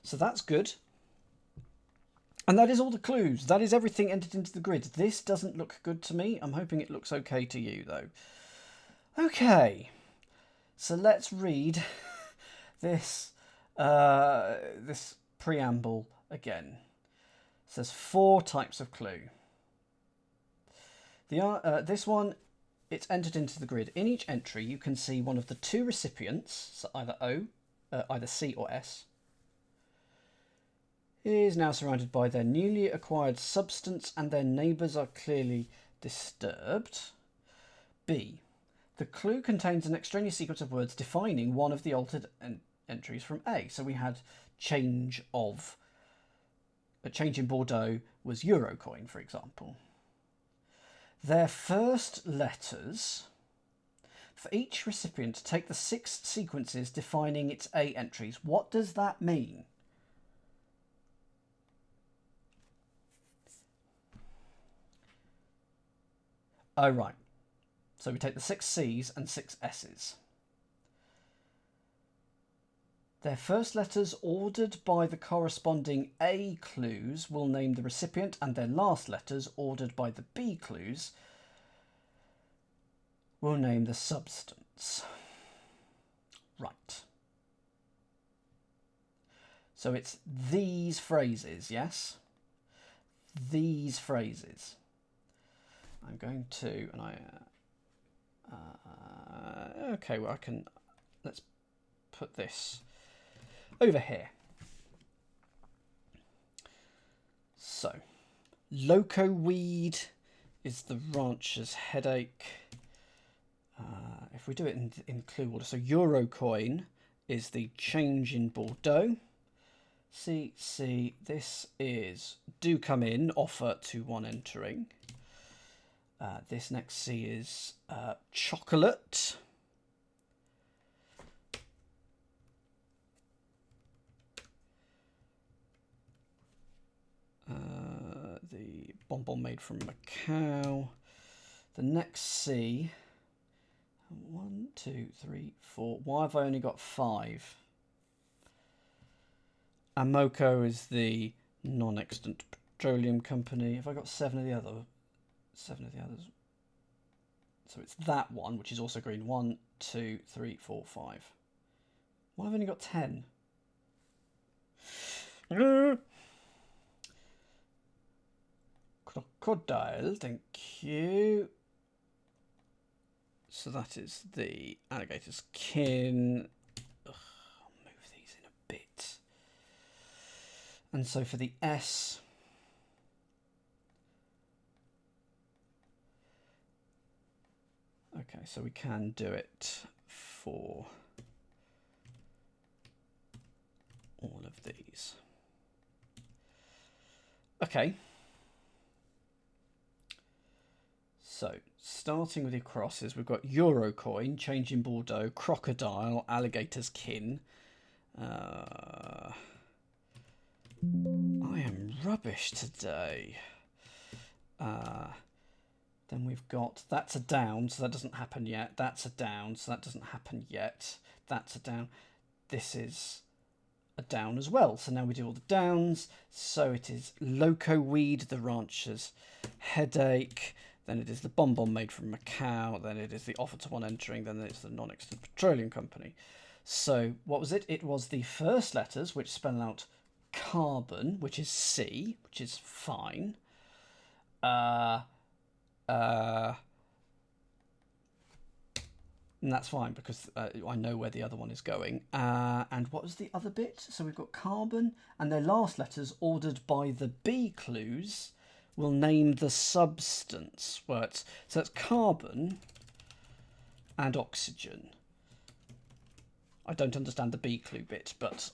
So that's good. And that is all the clues. That is everything entered into the grid. This doesn't look good to me. I'm hoping it looks okay to you, though. Okay. So let's read this This preamble again says 4 types of clue. This one, it's entered into the grid. In each entry, you can see one of the 2 recipients, so either C or S, is now surrounded by their newly acquired substance and their neighbours are clearly disturbed. B, the clue contains an extraneous sequence of words defining one of the altered entries from A. So we had change in Bordeaux was euro coin, for example. Their first letters, for each recipient, take the 6 sequences defining its A entries. What does that mean? Oh, right. So we take the 6 C's and 6 S's. Their first letters ordered by the corresponding A clues will name the recipient, and their last letters ordered by the B clues will name the substance. Right. So it's these phrases, yes? These phrases. I'm going to, and okay, well let's put this over here. So, loco weed is the rancher's headache. If we do it in clue order, so euro coin is the change in Bordeaux. See, this is do come in, offer to one entering. This next C is chocolate. The bonbon made from Macau. The next C. 1, 2, 3, 4. Why have I only got 5? Amoco is the non-extant petroleum company. Have I got 7 of the others? So it's that one, which is also green. 1, 2, 3, 4, 5. Why have I only got 10? Crocodile, thank you. So that is the alligator's kin. Ugh, I'll move these in a bit. And so for the S, okay, so we can do it for all of these. Okay. So, starting with your crosses, we've got euro coin, change in Bordeaux, crocodile, alligator's kin. I am rubbish today. Then we've got, that's a down, so that doesn't happen yet. That's a down, so that doesn't happen yet. That's a down. This is a down as well. So now we do all the downs. So it is loco weed, the rancher's headache. Then it is the bonbon made from Macau. Then it is the offer to one entering. Then it's the non-extant petroleum company. So what was it? It was the first letters, which spell out carbon, which is C, which is fine. And that's fine because I know where the other one is going. And what was the other bit? So we've got carbon, and their last letters ordered by the B clues will name the substance. So that's carbon and oxygen. I don't understand the B clue bit, but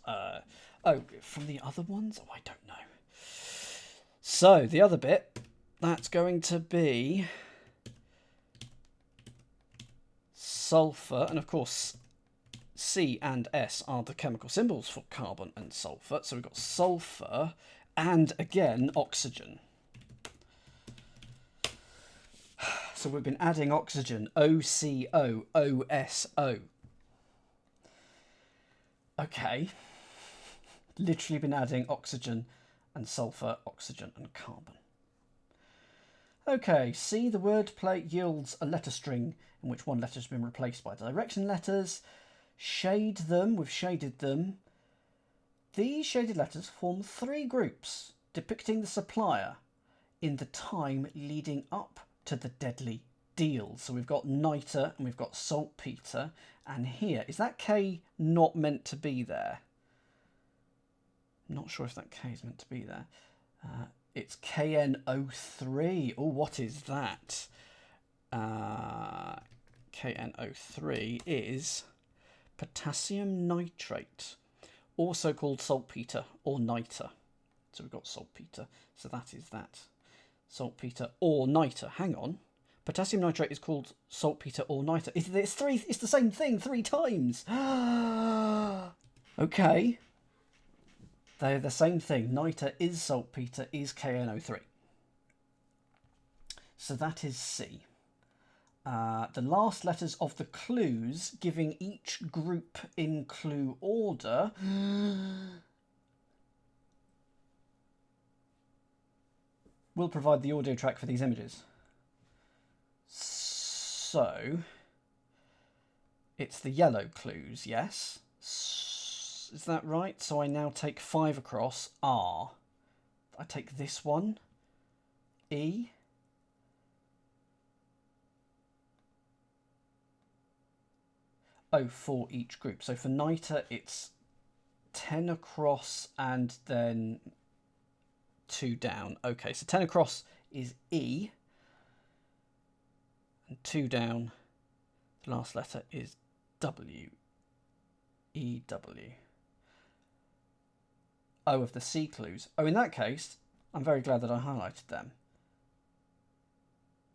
oh, from the other ones? Oh, I don't know. So the other bit, that's going to be sulfur, and of course C and S are the chemical symbols for carbon and sulfur. So we've got sulfur and again oxygen. So we've been adding oxygen, OCO, OSO. Okay. Literally been adding oxygen and sulfur, oxygen and carbon. Okay, C, the wordplay yields a letter string in which one letter has been replaced by direction letters. Shade them, we've shaded them. These shaded letters form 3 groups depicting the supplier in the time leading up to the deadly deal. So we've got niter and we've got saltpeter, and here, is that K not meant to be there? I'm not sure if that K is meant to be there. It's KNO3. Oh, what is that? KNO3 is potassium nitrate, also called saltpeter or niter. So we've got saltpeter, so that is that. Saltpeter or niter. Hang on. Potassium nitrate is called saltpeter or niter. It's the same thing 3 times. Okay. They're the same thing. Niter is saltpeter, is KNO3. So that is C. The last letters of the clues giving each group in clue order will provide the audio track for these images. So, it's the yellow clues, yes? Is that right? So I now take 5 across R. I take this one, E. Oh, for each group. So for niter, it's 10 across and then 2 down. Okay, so 10 across is E. And 2 down, the last letter is W. E-W. Oh, of the C clues. Oh, in that case, I'm very glad that I highlighted them.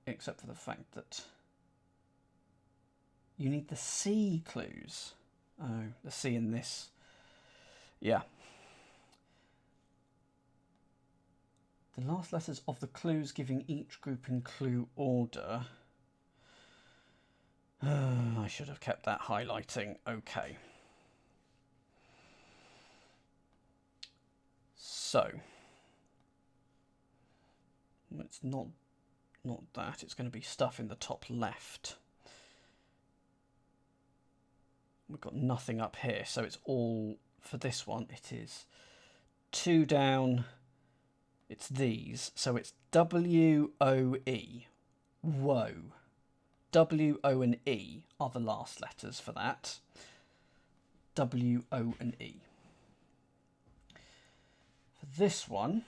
Except for the fact that you need the C clues. Oh, the C in this. Yeah. The last letters of the clues giving each group in clue order. I should have kept that highlighting. Okay. So. It's not that. It's going to be stuff in the top left. We've got nothing up here, so it's all, for this one, it is 2 down, it's these, so it's W-O-E, woe. W, O and E are the last letters for that. W, O and E. For this one,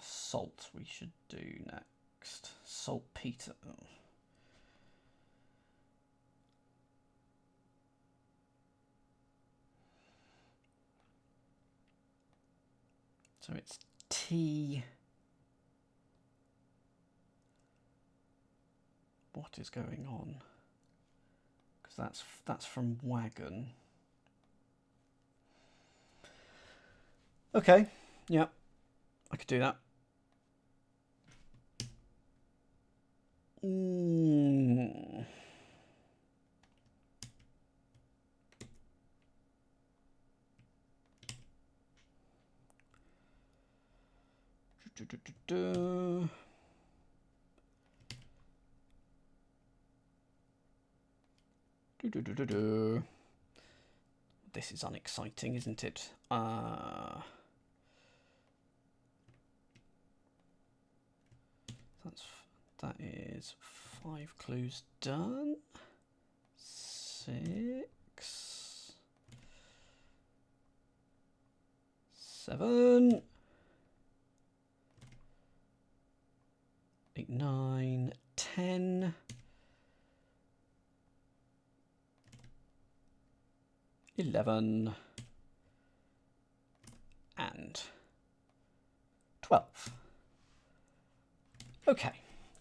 salt we should do next. Saltpeter. Oh. So it's T. What is going on? Because that's from wagon. Okay, yeah, I could do that. This is unexciting, isn't it? That is 5 clues done. 6, 7, 8, 9, 10. 11 and 12. Okay,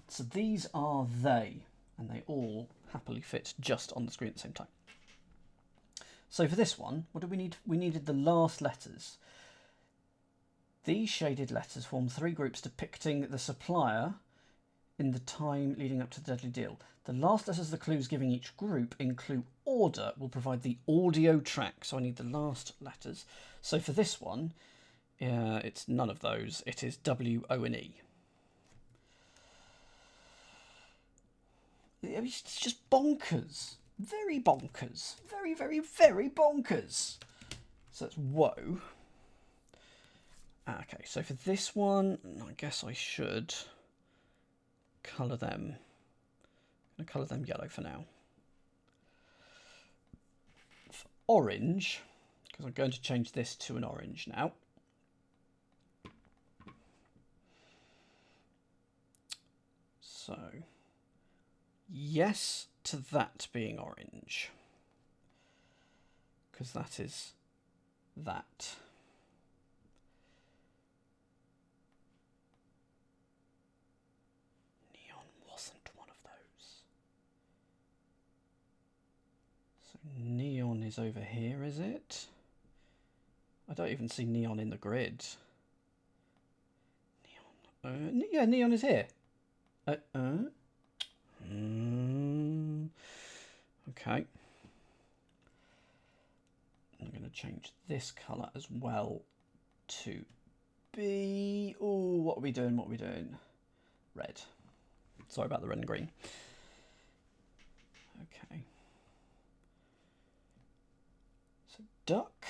so these are they, and they all happily fit just on the screen at the same time. So for this one, what did we need? We needed the last letters. These shaded letters form 3 groups depicting the supplier in the time leading up to the deadly deal. The last letters of the clues giving each group in clue order will provide the audio track. So I need the last letters. So for this one, it's none of those. It is W, O and E. It's just bonkers. Very bonkers. Very, very, very bonkers. So that's whoa. Okay, so for this one, I guess I should colour them. I'm going to colour them yellow for now. For orange, because I'm going to change this to an orange now. So, yes to that being orange, because that is that. Neon wasn't one of those. So neon is over here, is it? I don't even see neon in the grid. Neon. Yeah, neon is here. Okay. I'm going to change this colour as well to be... Oh, what are we doing? What are we doing? Red. Sorry about the red and green. Okay. So duck.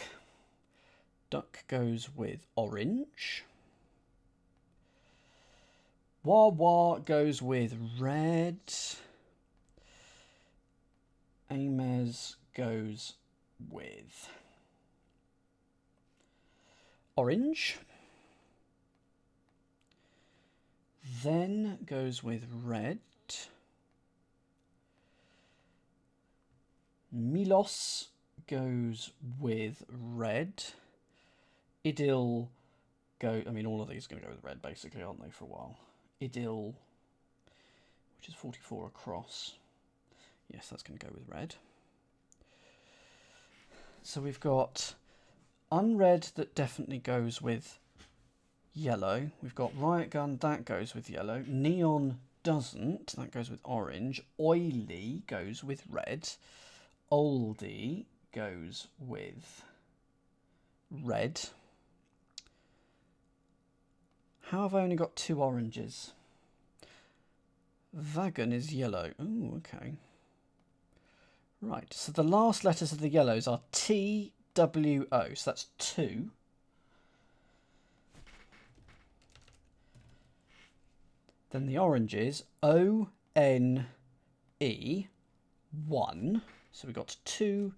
Duck goes with orange. Wah-wah goes with red. Amez goes with orange. Then goes with red. Milos goes with red. Idil go... I mean, all of these are going to go with red, basically, aren't they, for a while? Idil, which is 44 across. Yes, that's going to go with red. So we've got unred that definitely goes with yellow. We've got riot gun, that goes with yellow. Neon doesn't, that goes with orange. Oily goes with red. Oldie goes with red. How have I only got 2 oranges? Wagon is yellow. Oh, okay. Right, so the last letters of the yellows are T, W, O. So that's 2. Then the oranges, O, N, E, 1. So we've got 2,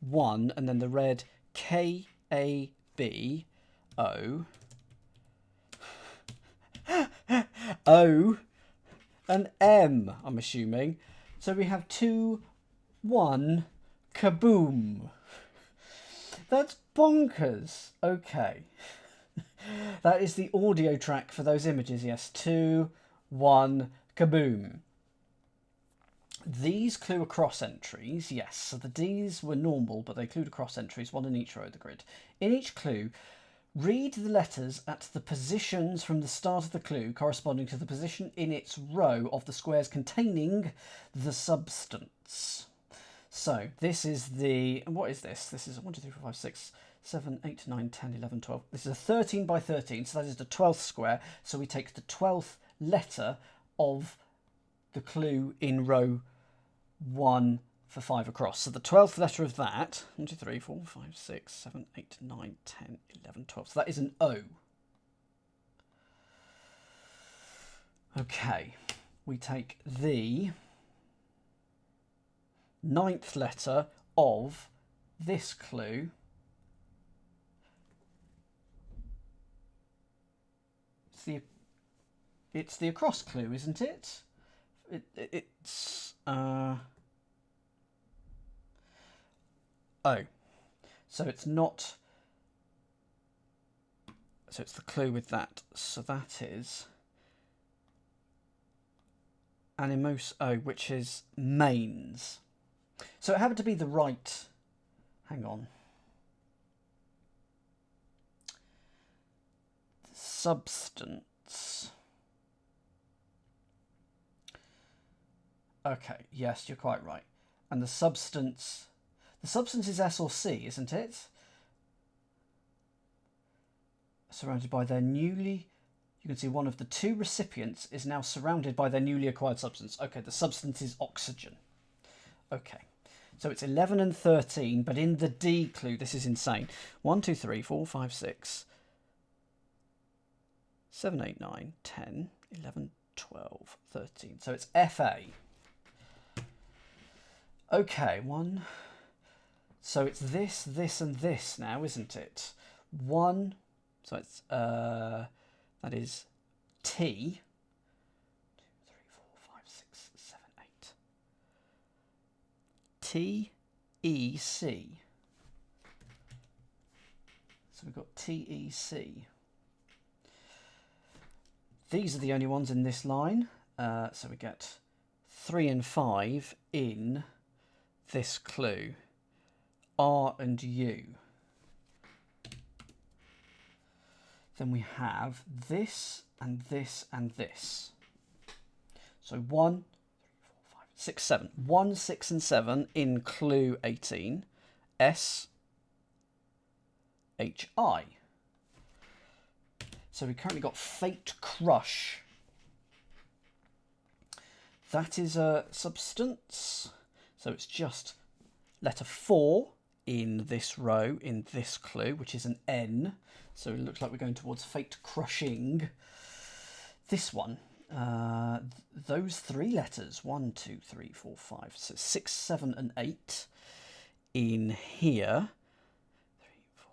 1, and then the red, K, A, B, O. O and M, I'm assuming. So we have 2, 1, kaboom. That's bonkers. Okay. That is the audio track for those images, yes. 2, 1, kaboom. These clue across entries, yes. So the Ds were normal, but they clued across entries, 1 in each row of the grid. In each clue, read the letters at the positions from the start of the clue corresponding to the position in its row of the squares containing the substance. So this is the... What is this? This is 1, 2, 3, 4, 5, 6, 7, 8, 9, 10, 11, 12. This is a 13 by 13, so that is the 12th square. So we take the 12th letter of the clue in row 1 for 5 across. So the 12th letter of that, 1, 2, 3, 4, 5, 6, 7, 8, 9, 10, 11, 12. So that is an O. Okay, we take the 9th letter of this clue. It's the across clue, isn't it? It's O. So it's not... So it's the clue with that. So that is Animos O, which is mains. So it happened to be the right... Hang on. Substance. Okay, yes, you're quite right. And the substance... The substance is S or C, isn't it? Surrounded by their newly... You can see one of the 2 recipients is now surrounded by their newly acquired substance. Okay, the substance is oxygen. Okay. So it's 11 and 13, but in the D clue, this is insane. 1, 2, 3, 4, 5, 6, 7, 8, 9, 10, 11, 12, 13. So it's FA. Okay, one. So it's this, this, and this now, isn't it? One. So it's that is T. 2, 3, 4, 5, 6, 7, 8. T, E, C. So we've got T, E, C. These are the only ones in this line. So we get 3 and 5 in this clue. R and U. Then we have this and this and this. So 1, 3, 4, 5, 6, 7. 1, 6 and 7 in clue 18. S, H, I. So we currently got Fate Crush. That is a substance. So it's just letter 4 in this row, in this clue, which is an N. So it looks like we're going towards Fate Crushing. This one, those 3 letters, 1, 2, 3, 4, 5, so 6, 7 and 8 in here. 3, 4,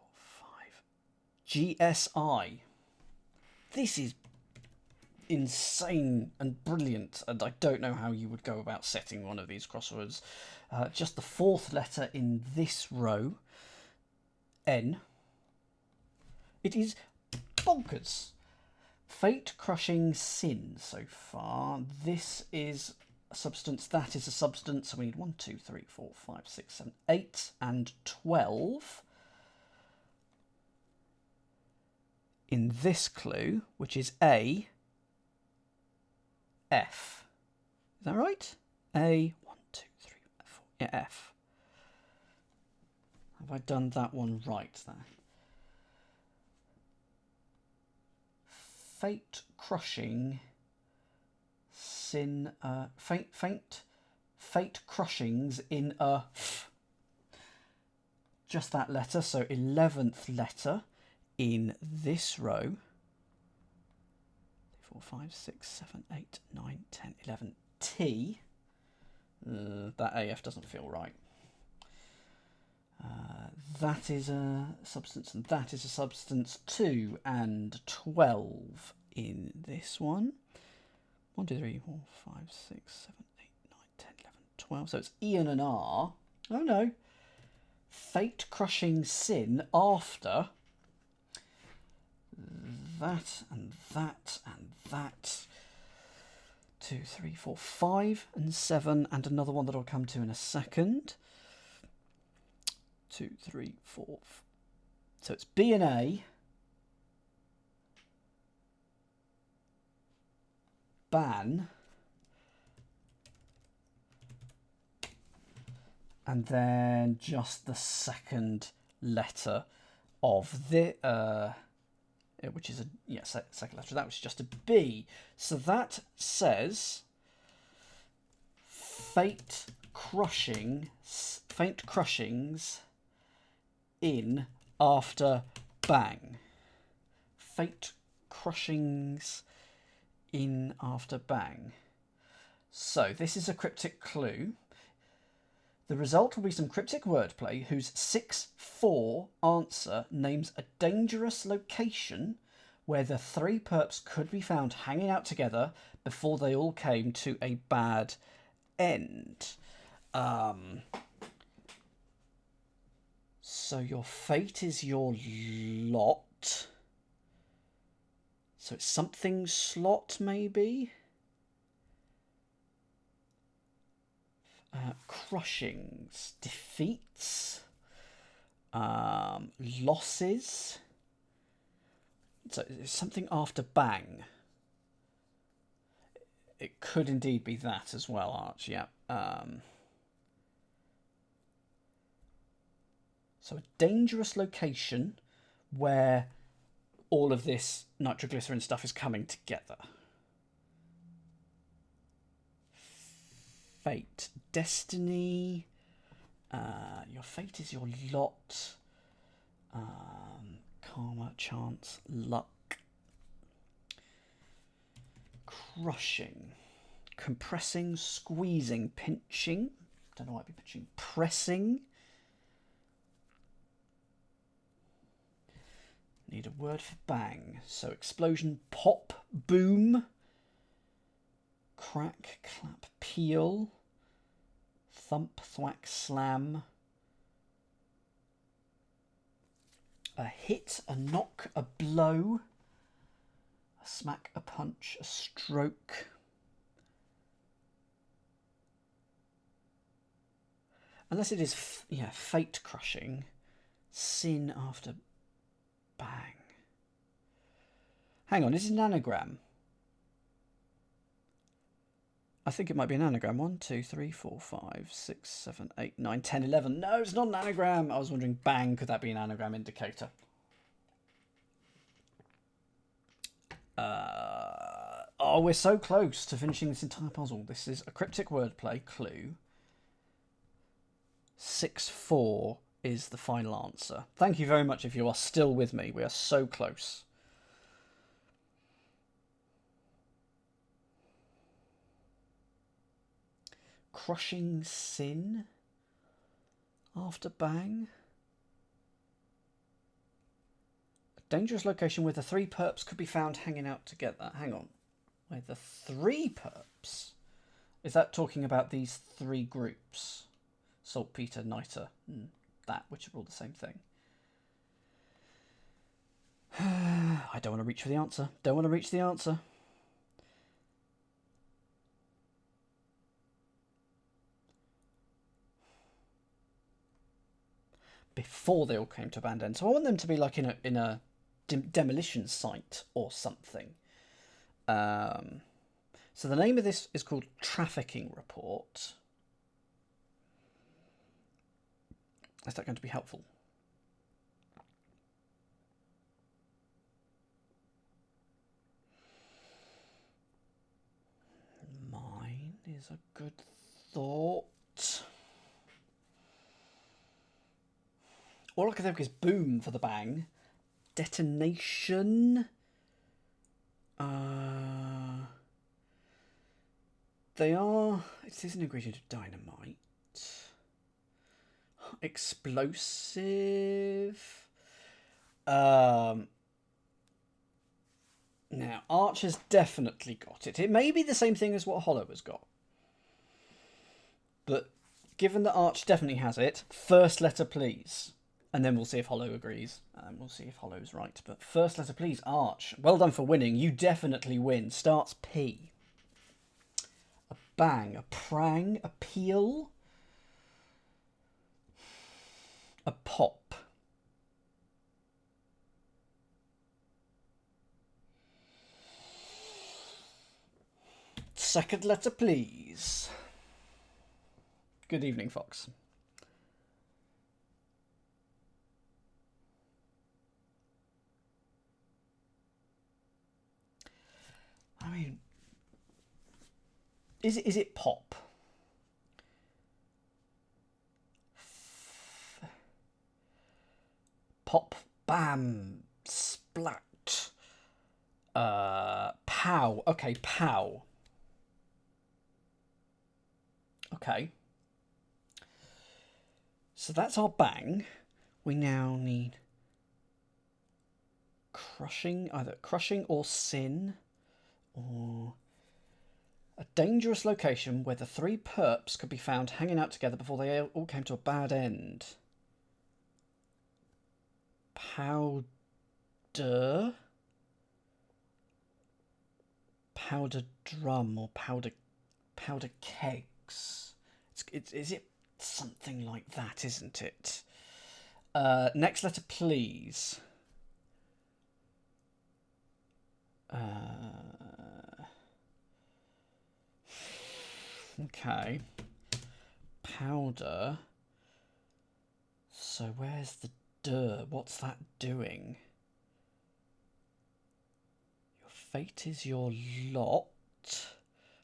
5. GSI. This is insane and brilliant, and I don't know how you would go about setting one of these crosswords. Just the 4th letter in this row, N. It is bonkers. Fate Crushing Sin so far. This is a substance, that is a substance. So we need 1, 2, 3, 4, 5, 6, 7, 8 and 12. In this clue, which is A, F. Is that right? A, 1, 2, 3, 4, yeah, F. Have I done that one right there? Fate Crushing Sin, Fate Crushings in a F. Just that letter, so 11th letter in this row. 4, 5, 6, 7, 8, 9, 10, 11. T. That AF doesn't feel right. That is a substance, and that is a substance. 2 and 12 in this one. 1, 2, 3, 4, 5, 6, 7, 8, 9, 10, 11, 12. So it's E and an R. Oh no. Fate Crushing Sin after that and that and that. 2, 3, 4, 5 and 7, and another one that I'll come to in a second. 2, 3, 4. So it's B and A. Ban. And then just the second letter of the which is a second letter. That was just a B. So that says Fate Crushings in after bang. Fate Crushings in after bang. So this is a cryptic clue. The result will be some cryptic wordplay whose 6-4 answer names a dangerous location where the 3 perps could be found hanging out together before they all came to a bad end. So your fate is your lot. So it's something slot, maybe? Crushings, defeats, losses. So it's something after bang. It could indeed be that as well, Arch, yeah. So a dangerous location where all of this nitroglycerin stuff is coming together. Fate, destiny, Your fate is your lot. Karma, chance, luck. Crushing. Compressing, squeezing, pinching. Don't know why I'd be pinching. Pressing. Need a word for bang. So explosion, pop, boom. Crack, clap, peel. Thump, thwack, slam. A hit, a knock, a blow. A smack, a punch, a stroke. Unless it is, fate crushing. Sin after bang. Hang on, is it an anagram? I think it might be an anagram. 1, 2, 3, 4, 5, 6, 7, 8, 9, 10, 11. No, it's not an anagram. I was wondering, bang, could that be an anagram indicator? Oh, we're so close to finishing this entire puzzle. This is a cryptic wordplay clue. 6-4 is the final answer. Thank you very much if you are still with me. We are so close. Crushing sin after bang. A dangerous location where the 3 perps could be found hanging out together. Hang on. Where the 3 perps? Is that talking about these 3 groups? Saltpeter, niter, and that, which are all the same thing. I don't want to reach for the answer. Don't want to reach the answer. Before they all came to Band End. So I want them to be like in a demolition site or something. So the name of this is called Trafficking Report. Is that going to be helpful? Mine is a good thought. All I can think is boom for the bang. Detonation. They are... It is an ingredient of dynamite. Explosive. Now, Arch has definitely got it. It may be the same thing as what Hollow has got. But given that Arch definitely has it, first letter please. And then we'll see if Hollow agrees. And we'll see if Hollow's right. But first letter please, Arch. Well done for winning. You definitely win. Starts P. A bang. A prang. A peel. A pop. Second letter, please. Good evening, Fox. I mean, is it pop? Pop, bam, splat. Pow. Okay, pow. Okay. So that's our bang. We now need crushing, either crushing or sin, or a dangerous location where the 3 perps could be found hanging out together before they all came to a bad end. Powder drum or powder kegs. Is it something like that, isn't it? Next letter, please. Okay. Powder. So where's the duh? What's that doing? Your fate is your lot.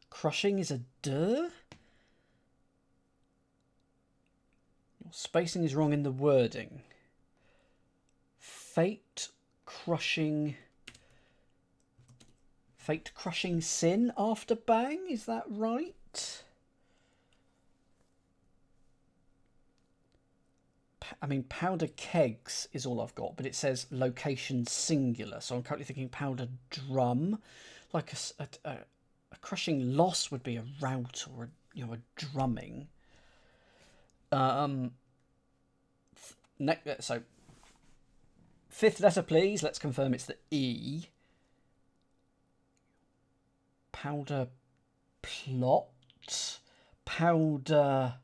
Crushing is a duh? Spacing is wrong in the wording. Fate crushing sin after bang, is that right? I mean, powder kegs is all I've got, but it says location singular, so I'm currently thinking powder drum. Like a crushing loss would be a rout or a drumming. So fifth letter, please. Let's confirm it's the E. Powder plot. Powder.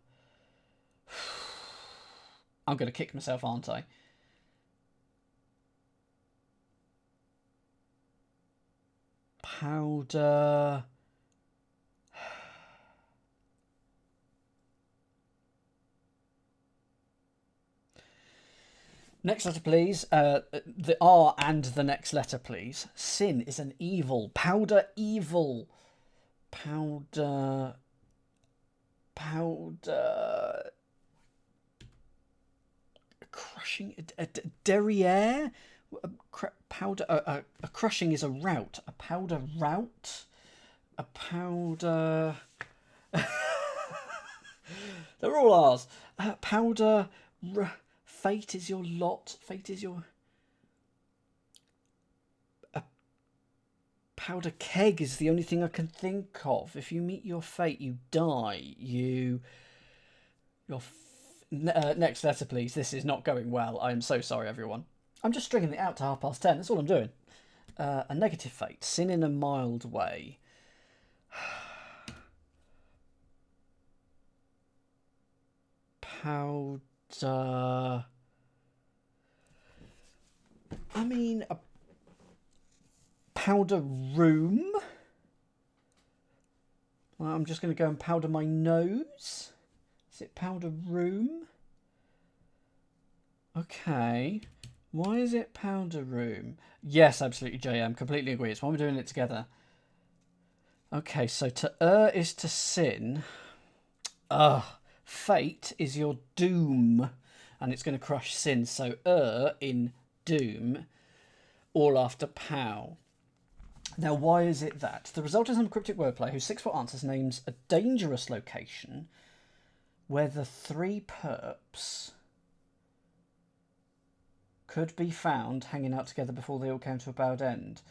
I'm going to kick myself, aren't I? Powder. Next letter, please. The R and the next letter, please. Sin is an evil. Powder evil. Powder. Crushing. Derriere. Powder. A crushing is a rout. A powder rout. A powder. They're all ours. Powder. Fate is your lot. Fate is your... A powder keg is the only thing I can think of. If you meet your fate, you die. Next letter, please. This is not going well. I am so sorry, everyone. I'm just stringing it out to 10:30. That's all I'm doing. A negative fate. Sin in a mild way. Powder... I mean, a powder room. Well, I'm just going to go and powder my nose. Is it powder room? Okay. Why is it powder room? Yes, absolutely, JM. Completely agree. It's why we're doing it together. Okay, so to err is to sin. Fate is your doom. And it's going to crush sin. So err in doom, all after pow. Now, why is it that? The result is some cryptic wordplay whose 6-foot answers names a dangerous location where the 3 perps could be found hanging out together before they all came to a bad end.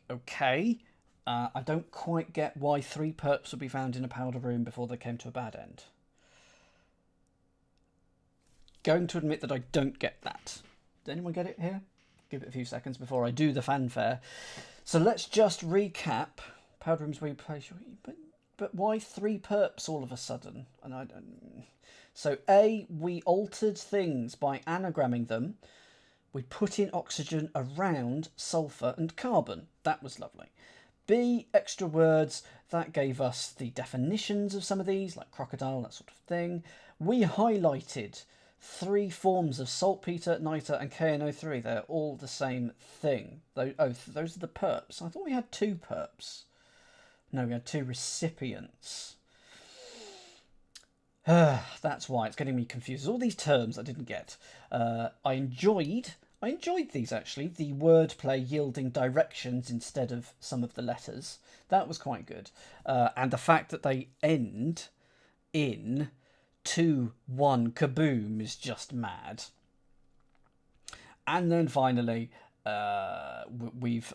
Okay. I don't quite get why 3 perps would be found in a powder room before they came to a bad end. Going to admit that I don't get that. Did anyone get it here? Give it a few seconds before I do the fanfare. So let's just recap. Powder rooms where you place your... But why 3 perps all of a sudden? And I don't... So A, we altered things by anagramming them. We put in oxygen around sulfur and carbon. That was lovely. B, extra words. That gave us the definitions of some of these, like crocodile, that sort of thing. We highlighted 3 forms of saltpeter, niter, and KNO3. They're all the same thing. Those are the perps. I thought we had 2 perps. No, we had 2 recipients. That's why it's getting me confused. All these terms I didn't get. I enjoyed these, actually. The wordplay yielding directions instead of some of the letters. That was quite good. And the fact that they end in 2, 1, kaboom is just mad. And then finally, we've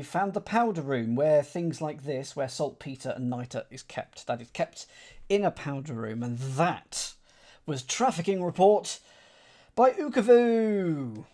found the powder room where things like this, where saltpeter and niter is kept. That is kept in a powder room, and that was Trafficking Report by ucaoimhu.